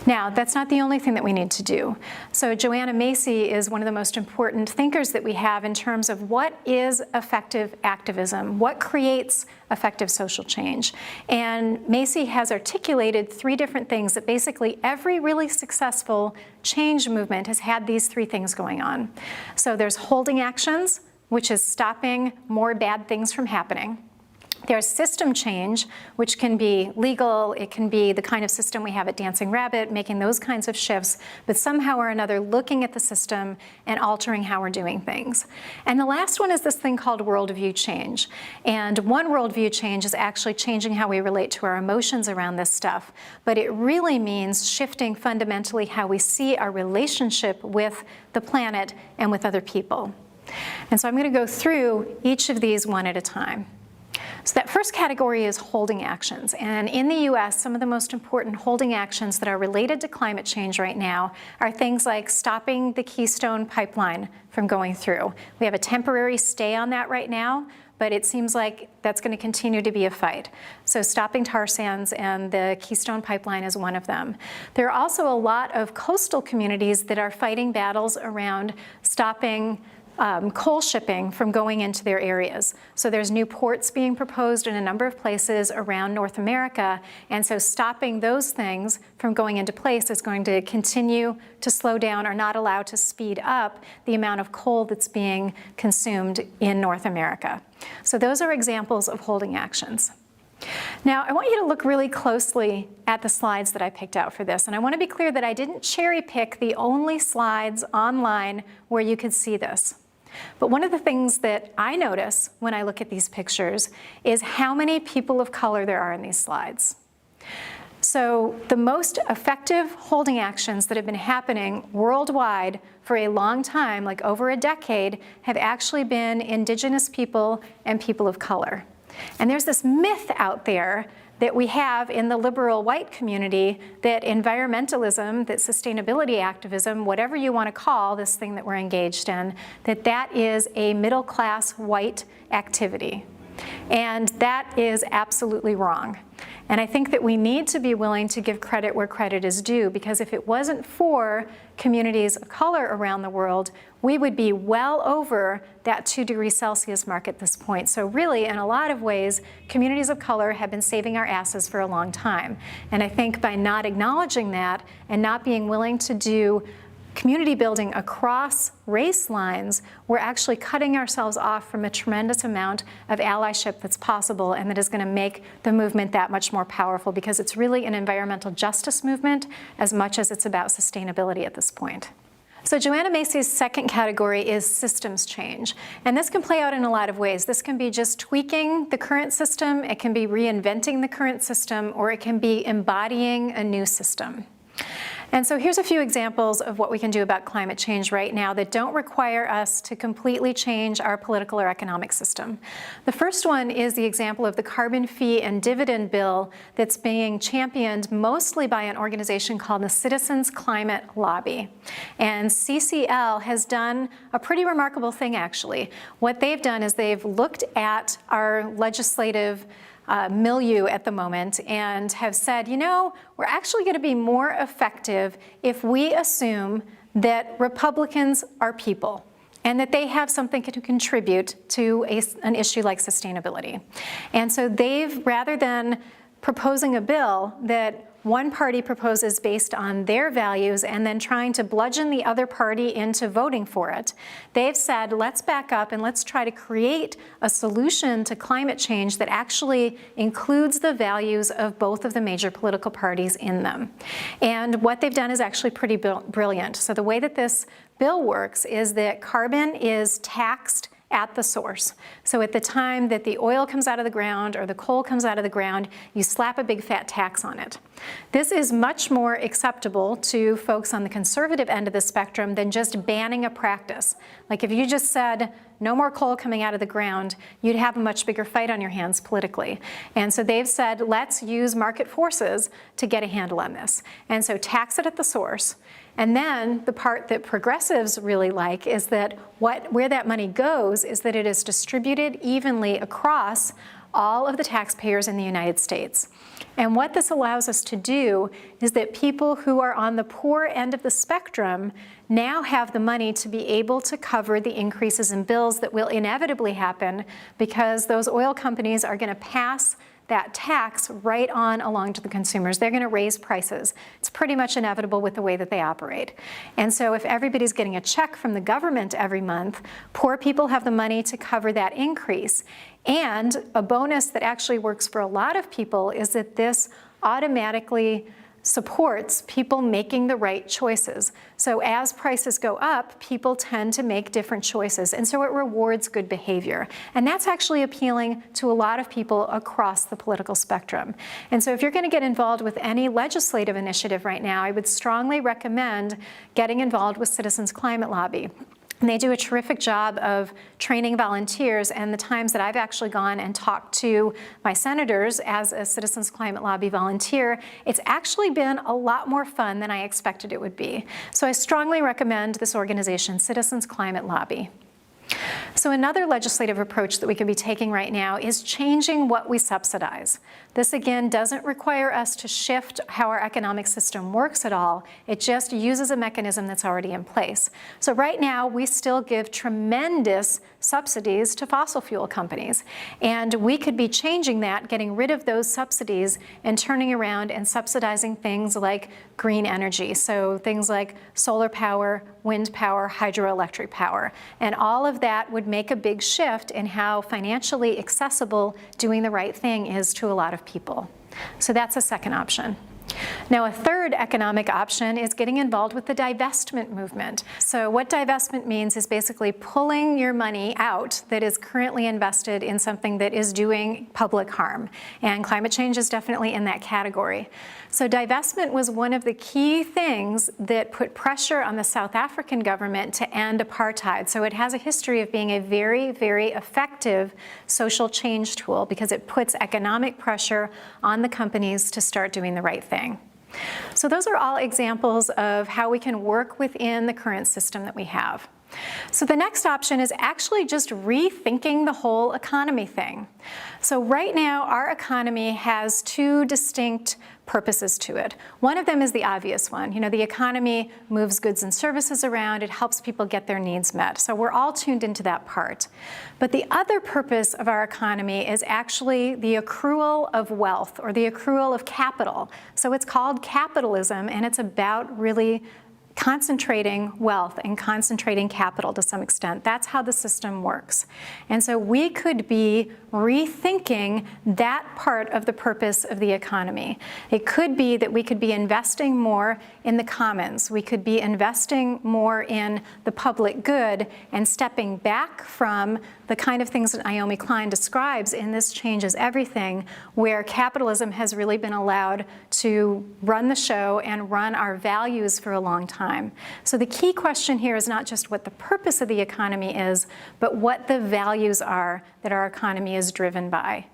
Now, that's not the only thing that we need to do. So Joanna Macy is one of the most important thinkers that we have in terms of what is effective activism, what creates effective social change. And Macy has articulated 3 different things that basically every really successful change movement has had these 3 things going on. So there's holding actions, which is stopping more bad things from happening. There's system change, which can be legal, it can be the kind of system we have at Dancing Rabbit, making those kinds of shifts, but somehow or another looking at the system and altering how we're doing things. And the last one is this thing called worldview change. And one worldview change is actually changing how we relate to our emotions around this stuff, but it really means shifting fundamentally how we see our relationship with the planet and with other people. And so I'm going to go through each of these one at a time. So that first category is holding actions. And in the US, some of the most important holding actions that are related to climate change right now are things like stopping the Keystone pipeline from going through. We have a temporary stay on that right now, but it seems like that's going to continue to be a fight. So stopping tar sands and the Keystone pipeline is one of them. There are also a lot of coastal communities that are fighting battles around stopping coal shipping from going into their areas. So there's new ports being proposed in a number of places around North America, and so stopping those things from going into place is going to continue to slow down or not allow to speed up the amount of coal that's being consumed in North America. So those are examples of holding actions. Now, I want you to look really closely at the slides that I picked out for this, and I want to be clear that I didn't cherry pick the only slides online where you could see this. But one of the things that I notice when I look at these pictures is how many people of color there are in these slides. So the most effective holding actions that have been happening worldwide for a long time, like over a decade, have actually been Indigenous people and people of color. And there's this myth out there that we have in the liberal white community that environmentalism, that sustainability activism, whatever you want to call this thing that we're engaged in, that that is a middle-class white activity. And that is absolutely wrong. And I think that we need to be willing to give credit where credit is due, because if it wasn't for communities of color around the world, we would be well over that 2°C mark at this point. So really, in a lot of ways, communities of color have been saving our asses for a long time. And I think by not acknowledging that and not being willing to do community building across race lines, we're actually cutting ourselves off from a tremendous amount of allyship that's possible and that is going to make the movement that much more powerful, because it's really an environmental justice movement as much as it's about sustainability at this point. So Joanna Macy's second category is systems change. And this can play out in a lot of ways. This can be just tweaking the current system, it can be reinventing the current system, or it can be embodying a new system. And so here's a few examples of what we can do about climate change right now that don't require us to completely change our political or economic system. The first one is the example of the carbon fee and dividend bill that's being championed mostly by an organization called the Citizens Climate Lobby. And CCL has done a pretty remarkable thing, actually. What they've done is they've looked at our legislative milieu at the moment and have said, you know, we're actually going to be more effective if we assume that Republicans are people and that they have something to contribute to an issue like sustainability. And so they've, rather than proposing a bill that one party proposes based on their values and then trying to bludgeon the other party into voting for it, they've said, let's back up and let's try to create a solution to climate change that actually includes the values of both of the major political parties in them. And what they've done is actually pretty brilliant. So the way that this bill works is that carbon is taxed at the source. So at the time that the oil comes out of the ground or the coal comes out of the ground, you slap a big fat tax on it. This is much more acceptable to folks on the conservative end of the spectrum than just banning a practice. Like if you just said, no more coal coming out of the ground, you'd have a much bigger fight on your hands politically. And so they've said, let's use market forces to get a handle on this. And so tax it at the source. And then the part that progressives really like is that where that money goes is that it is distributed evenly across all of the taxpayers in the United States. And what this allows us to do is that people who are on the poor end of the spectrum now have the money to be able to cover the increases in bills that will inevitably happen because those oil companies are going to pass that tax right on along to the consumers. They're going to raise prices. It's pretty much inevitable with the way that they operate. And so if everybody's getting a check from the government every month, poor people have the money to cover that increase. And a bonus that actually works for a lot of people is that this automatically supports people making the right choices. So as prices go up, people tend to make different choices, and so it rewards good behavior. And that's actually appealing to a lot of people across the political spectrum. And so if you're going to get involved with any legislative initiative right now, I would strongly recommend getting involved with Citizens Climate Lobby. And they do a terrific job of training volunteers, and the times that I've actually gone and talked to my senators as a Citizens Climate Lobby volunteer, it's actually been a lot more fun than I expected it would be. So I strongly recommend this organization, Citizens Climate Lobby. So another legislative approach that we could be taking right now is changing what we subsidize. This, again, doesn't require us to shift how our economic system works at all. It just uses a mechanism that's already in place. So right now, we still give tremendous subsidies to fossil fuel companies. And we could be changing that, getting rid of those subsidies and turning around and subsidizing things like green energy. So things like solar power, wind power, hydroelectric power. And all of that would make a big shift in how financially accessible doing the right thing is to a lot of people. So that's a second option. Now, a third economic option is getting involved with the divestment movement. So what divestment means is basically pulling your money out that is currently invested in something that is doing public harm. And climate change is definitely in that category. So divestment was one of the key things that put pressure on the South African government to end apartheid. So it has a history of being a very, very effective social change tool because it puts economic pressure on the companies to start doing the right thing. So those are all examples of how we can work within the current system that we have. So the next option is actually just rethinking the whole economy thing. So right now, our economy has two distinct purposes to it. One of them is the obvious one. You know, the economy moves goods and services around. It helps people get their needs met. So we're all tuned into that part. But the other purpose of our economy is actually the accrual of wealth or the accrual of capital. So it's called capitalism, and it's about really concentrating wealth and concentrating capital to some extent. That's how the system works. And so we could be rethinking that part of the purpose of the economy. It could be that we could be investing more in the commons. We could be investing more in the public good and stepping back from the kind of things that Naomi Klein describes in This Changes Everything, where capitalism has really been allowed to run the show and run our values for a long time. So the key question here is not just what the purpose of the economy is, but what the values are that our economy is driven by.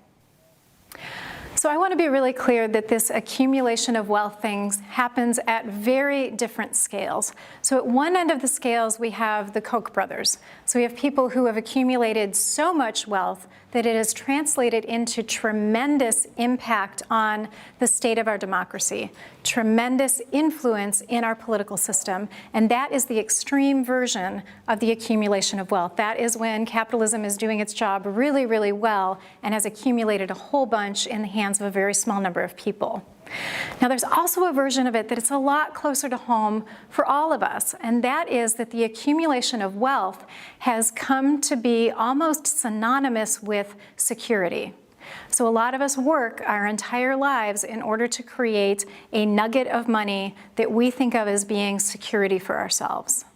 So I want to be really clear that this accumulation of wealth things happens at very different scales. So at one end of the scales, we have the Koch brothers. So we have people who have accumulated so much wealth that it has translated into tremendous impact on the state of our democracy, tremendous influence in our political system, and that is the extreme version of the accumulation of wealth. That is when capitalism is doing its job really, really well and has accumulated a whole bunch in the hands of a very small number of people. Now, there's also a version of it that it's a lot closer to home for all of us, and that is that the accumulation of wealth has come to be almost synonymous with security. So a lot of us work our entire lives in order to create a nugget of money that we think of as being security for ourselves.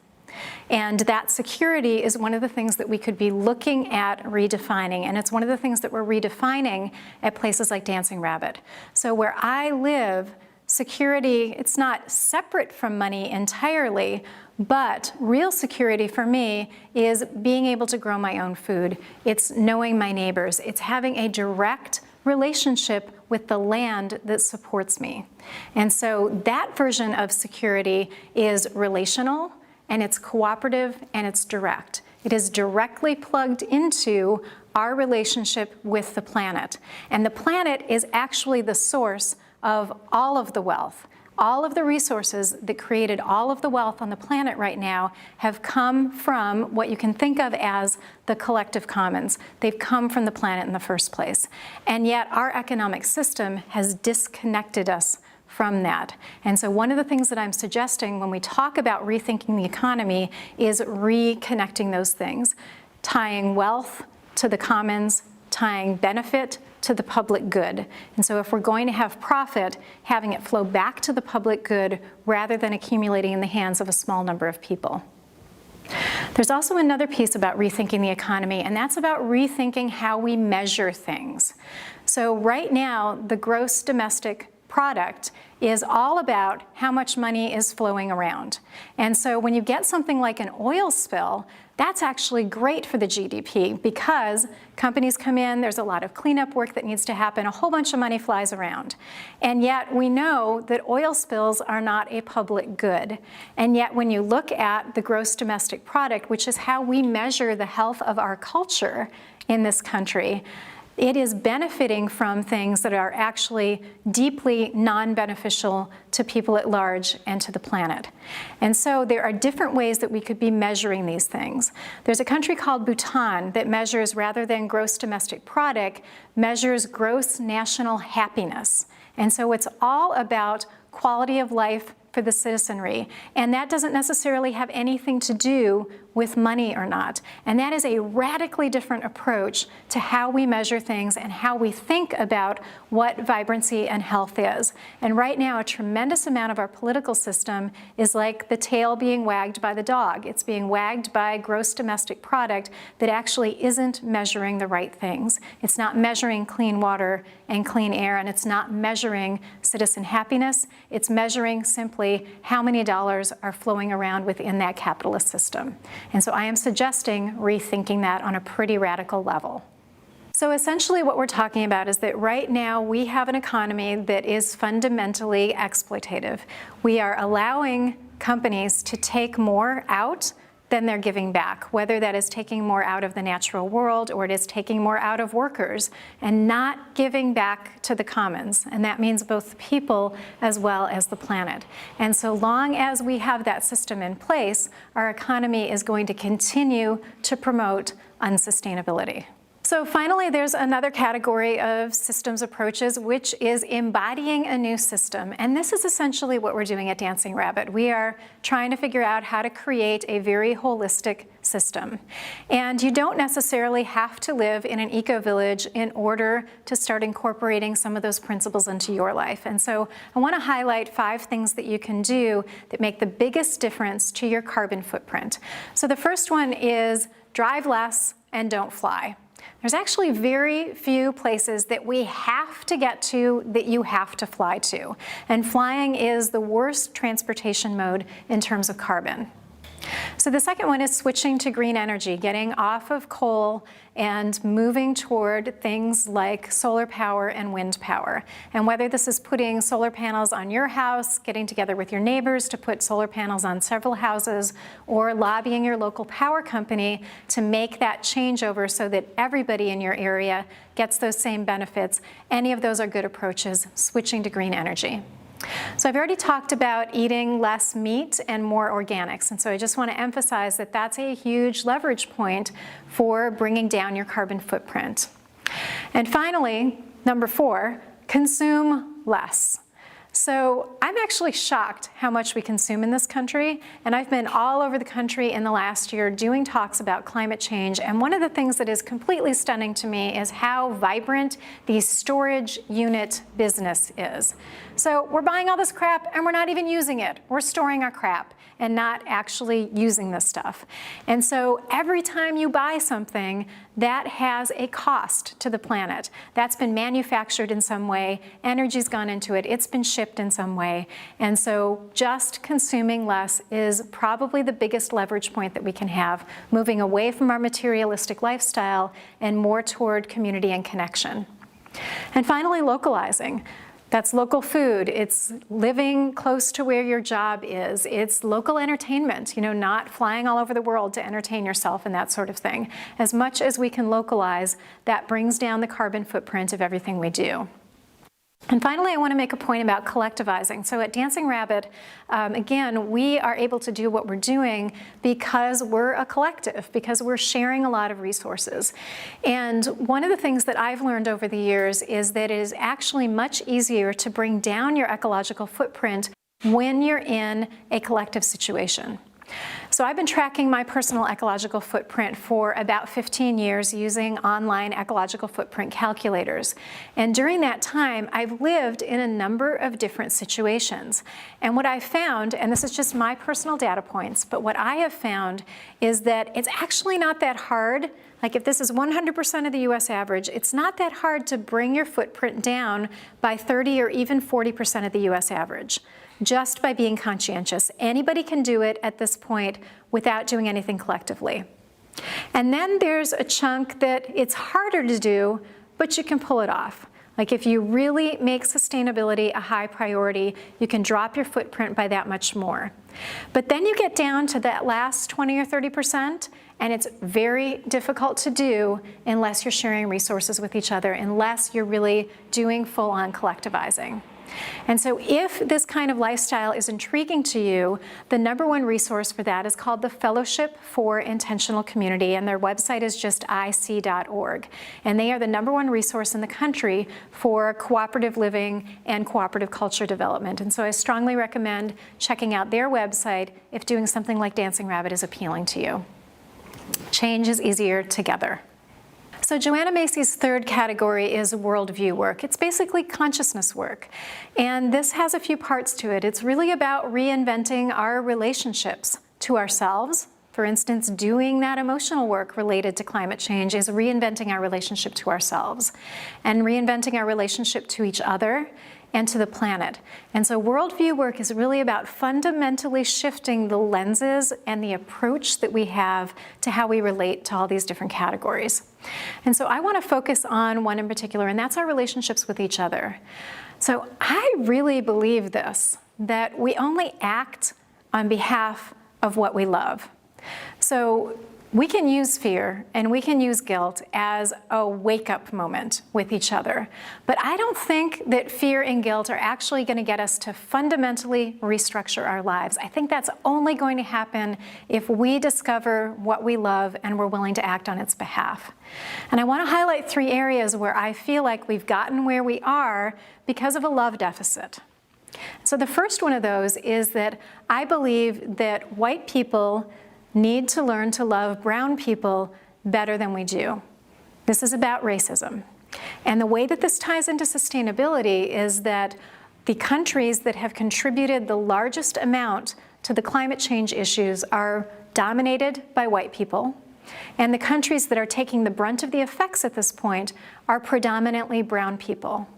And that security is one of the things that we could be looking at redefining. And it's one of the things that we're redefining at places like Dancing Rabbit. So where I live, security, it's not separate from money entirely, but real security for me is being able to grow my own food. It's knowing my neighbors. It's having a direct relationship with the land that supports me. And so that version of security is relational, and it's cooperative, and it's direct. It is directly plugged into our relationship with the planet. And the planet is actually the source of all of the wealth. All of the resources that created all of the wealth on the planet right now have come from what you can think of as the collective commons. They've come from the planet in the first place. And yet our economic system has disconnected us from that. And so one of the things that I'm suggesting when we talk about rethinking the economy is reconnecting those things, tying wealth to the commons, tying benefit to the public good. And so if we're going to have profit, having it flow back to the public good rather than accumulating in the hands of a small number of people. There's also another piece about rethinking the economy, and that's about rethinking how we measure things. So right now, the gross domestic product is all about how much money is flowing around. And so when you get something like an oil spill, that's actually great for the GDP because companies come in, there's a lot of cleanup work that needs to happen, a whole bunch of money flies around. And yet we know that oil spills are not a public good. And yet when you look at the gross domestic product, which is how we measure the health of our culture in this country, it is benefiting from things that are actually deeply non-beneficial to people at large and to the planet. And so there are different ways that we could be measuring these things. There's a country called Bhutan that measures, rather than gross domestic product, measures gross national happiness. And so it's all about quality of life for the citizenry. And that doesn't necessarily have anything to do with money or not. And that is a radically different approach to how we measure things and how we think about what vibrancy and health is. And right now, a tremendous amount of our political system is like the tail being wagged by the dog. It's being wagged by gross domestic product that actually isn't measuring the right things. It's not measuring clean water and clean air, and it's not measuring citizen happiness. It's measuring simply how many dollars are flowing around within that capitalist system. And so I am suggesting rethinking that on a pretty radical level. So essentially what we're talking about is that right now we have an economy that is fundamentally exploitative. We are allowing companies to take more out than they're giving back, whether that is taking more out of the natural world or it is taking more out of workers and not giving back to the commons. And that means both the people as well as the planet. And so long as we have that system in place, our economy is going to continue to promote unsustainability. So finally, there's another category of systems approaches, which is embodying a new system. And this is essentially what we're doing at Dancing Rabbit. We are trying to figure out how to create a very holistic system. And you don't necessarily have to live in an eco-village in order to start incorporating some of those principles into your life. And so I want to highlight 5 things that you can do that make the biggest difference to your carbon footprint. So the first one is drive less and don't fly. There's actually very few places that we have to get to that you have to fly to. And flying is the worst transportation mode in terms of carbon. So the second one is switching to green energy, getting off of coal and moving toward things like solar power and wind power. And whether this is putting solar panels on your house, getting together with your neighbors to put solar panels on several houses, or lobbying your local power company to make that changeover so that everybody in your area gets those same benefits, any of those are good approaches, switching to green energy. So I've already talked about eating less meat and more organics, and so I just want to emphasize that that's a huge leverage point for bringing down your carbon footprint. And finally, number 4, consume less. So I'm actually shocked how much we consume in this country, and I've been all over the country in the last year doing talks about climate change, and one of the things that is completely stunning to me is how vibrant the storage unit business is. So we're buying all this crap and we're not even using it. We're storing our crap and not actually using this stuff. And so every time you buy something, that has a cost to the planet. That's been manufactured in some way, energy's gone into it, it's been shipped in some way. And so just consuming less is probably the biggest leverage point that we can have, moving away from our materialistic lifestyle and more toward community and connection. And finally, localizing. That's local food, it's living close to where your job is, it's local entertainment, not flying all over the world to entertain yourself and that sort of thing. As much as we can localize, that brings down the carbon footprint of everything we do. And finally, I want to make a point about collectivizing. So at Dancing Rabbit, again, we are able to do what we're doing because we're a collective, because we're sharing a lot of resources. And one of the things that I've learned over the years is that it is actually much easier to bring down your ecological footprint when you're in a collective situation. So I've been tracking my personal ecological footprint for about 15 years using online ecological footprint calculators. And during that time, I've lived in a number of different situations. And what I've found, and this is just my personal data points, but what I have found is that it's actually not that hard. Like if this is 100% of the US average, it's not that hard to bring your footprint down by 30 or even 40% of the US average, just by being conscientious. Anybody can do it at this point without doing anything collectively. And then there's a chunk that it's harder to do, but you can pull it off. Like if you really make sustainability a high priority, you can drop your footprint by that much more. But then you get down to that last 20 or 30%, and it's very difficult to do unless you're sharing resources with each other, unless you're really doing full-on collectivizing. And so if this kind of lifestyle is intriguing to you, the #1 resource for that is called the Fellowship for Intentional Community, and their website is just ic.org. And they are the #1 resource in the country for cooperative living and cooperative culture development. And so I strongly recommend checking out their website if doing something like Dancing Rabbit is appealing to you. Change is easier together. So Joanna Macy's third category is worldview work. It's basically consciousness work. And this has a few parts to it. It's really about reinventing our relationships to ourselves. For instance, doing that emotional work related to climate change is reinventing our relationship to ourselves and reinventing our relationship to each other and to the planet. And so worldview work is really about fundamentally shifting the lenses and the approach that we have to how we relate to all these different categories. And so I want to focus on one in particular, and that's our relationships with each other. So I really believe this, that we only act on behalf of what we love. So we can use fear and we can use guilt as a wake-up moment with each other. But I don't think that fear and guilt are actually going to get us to fundamentally restructure our lives. I think that's only going to happen if we discover what we love and we're willing to act on its behalf. And I want to highlight 3 areas where I feel like we've gotten where we are because of a love deficit. So the first one of those is that I believe that white people need to learn to love brown people better than we do. This is about racism. And the way that this ties into sustainability is that the countries that have contributed the largest amount to the climate change issues are dominated by white people. And the countries that are taking the brunt of the effects at this point are predominantly brown people.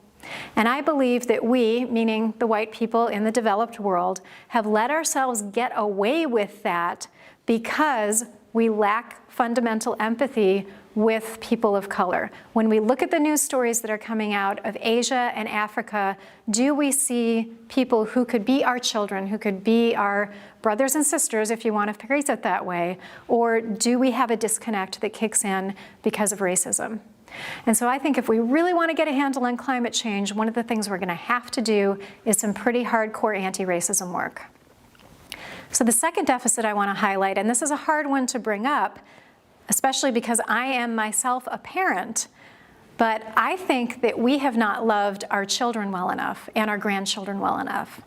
And I believe that we, meaning the white people in the developed world, have let ourselves get away with that because we lack fundamental empathy with people of color. When we look at the news stories that are coming out of Asia and Africa, do we see people who could be our children, who could be our brothers and sisters, if you want to phrase it that way, or do we have a disconnect that kicks in because of racism? And so I think if we really want to get a handle on climate change, one of the things we're going to have to do is some pretty hardcore anti-racism work. So the second deficit I want to highlight, and this is a hard one to bring up, especially because I am myself a parent, but I think that we have not loved our children well enough and our grandchildren well enough.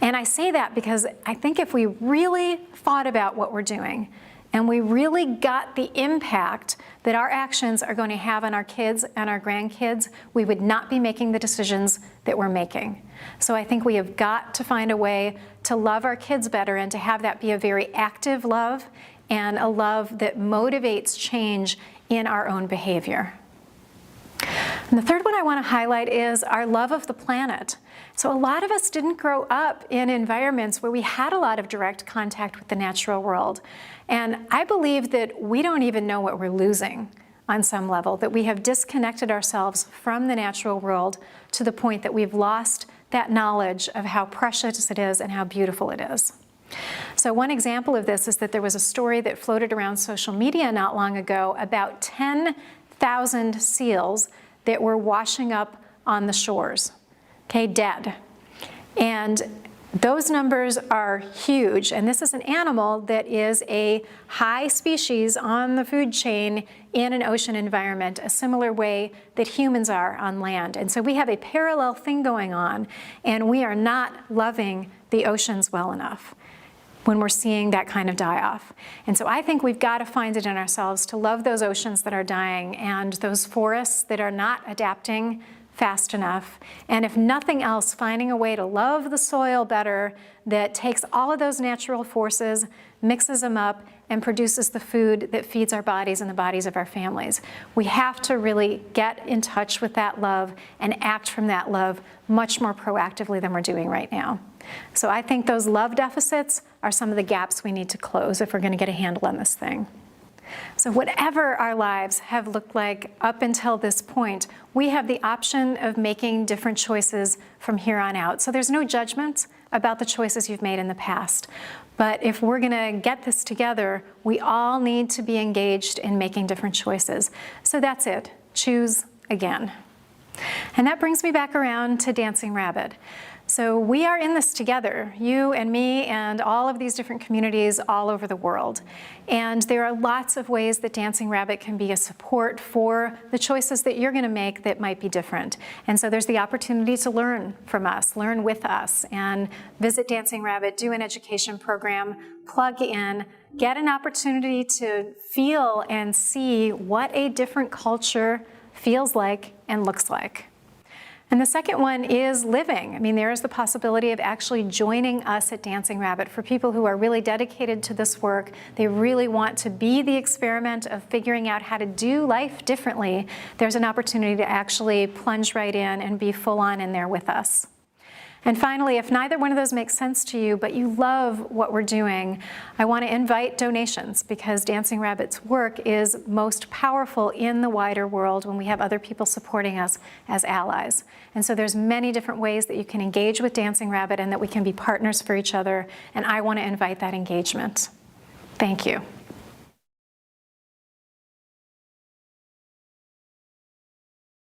And I say that because I think if we really thought about what we're doing and we really got the impact that our actions are going to have on our kids and our grandkids, we would not be making the decisions that we're making. So I think we have got to find a way to love our kids better and to have that be a very active love and a love that motivates change in our own behavior. And the third one I want to highlight is our love of the planet. So a lot of us didn't grow up in environments where we had a lot of direct contact with the natural world. And I believe that we don't even know what we're losing on some level, that we have disconnected ourselves from the natural world to the point that we've lost that knowledge of how precious it is and how beautiful it is. So one example of this is that there was a story that floated around social media not long ago about 10,000 seals that were washing up on the shores, okay, dead. And those numbers are huge, and this is an animal that is a high species on the food chain in an ocean environment, a similar way that humans are on land. And so we have a parallel thing going on, and we are not loving the oceans well enough when we're seeing that kind of die-off. And so I think we've got to find it in ourselves to love those oceans that are dying and those forests that are not adapting fast enough. And if nothing else, finding a way to love the soil better that takes all of those natural forces, mixes them up, and produces the food that feeds our bodies and the bodies of our families. We have to really get in touch with that love and act from that love much more proactively than we're doing right now. So I think those love deficits are some of the gaps we need to close if we're going to get a handle on this thing. So whatever our lives have looked like up until this point, we have the option of making different choices from here on out. So there's no judgment about the choices you've made in the past. But if we're going to get this together, we all need to be engaged in making different choices. So that's it. Choose again. And that brings me back around to Dancing Rabbit. So we are in this together, you and me and all of these different communities all over the world. And there are lots of ways that Dancing Rabbit can be a support for the choices that you're going to make that might be different. And so there's the opportunity to learn from us, learn with us, and visit Dancing Rabbit, do an education program, plug in, get an opportunity to feel and see what a different culture feels like and looks like. And the second one is living. I mean, there is the possibility of actually joining us at Dancing Rabbit for people who are really dedicated to this work. They really want to be the experiment of figuring out how to do life differently. There's an opportunity to actually plunge right in and be full on in there with us. And finally, if neither one of those makes sense to you, but you love what we're doing, I want to invite donations, because Dancing Rabbit's work is most powerful in the wider world when we have other people supporting us as allies. And so there's many different ways that you can engage with Dancing Rabbit and that we can be partners for each other, and I want to invite that engagement. Thank you.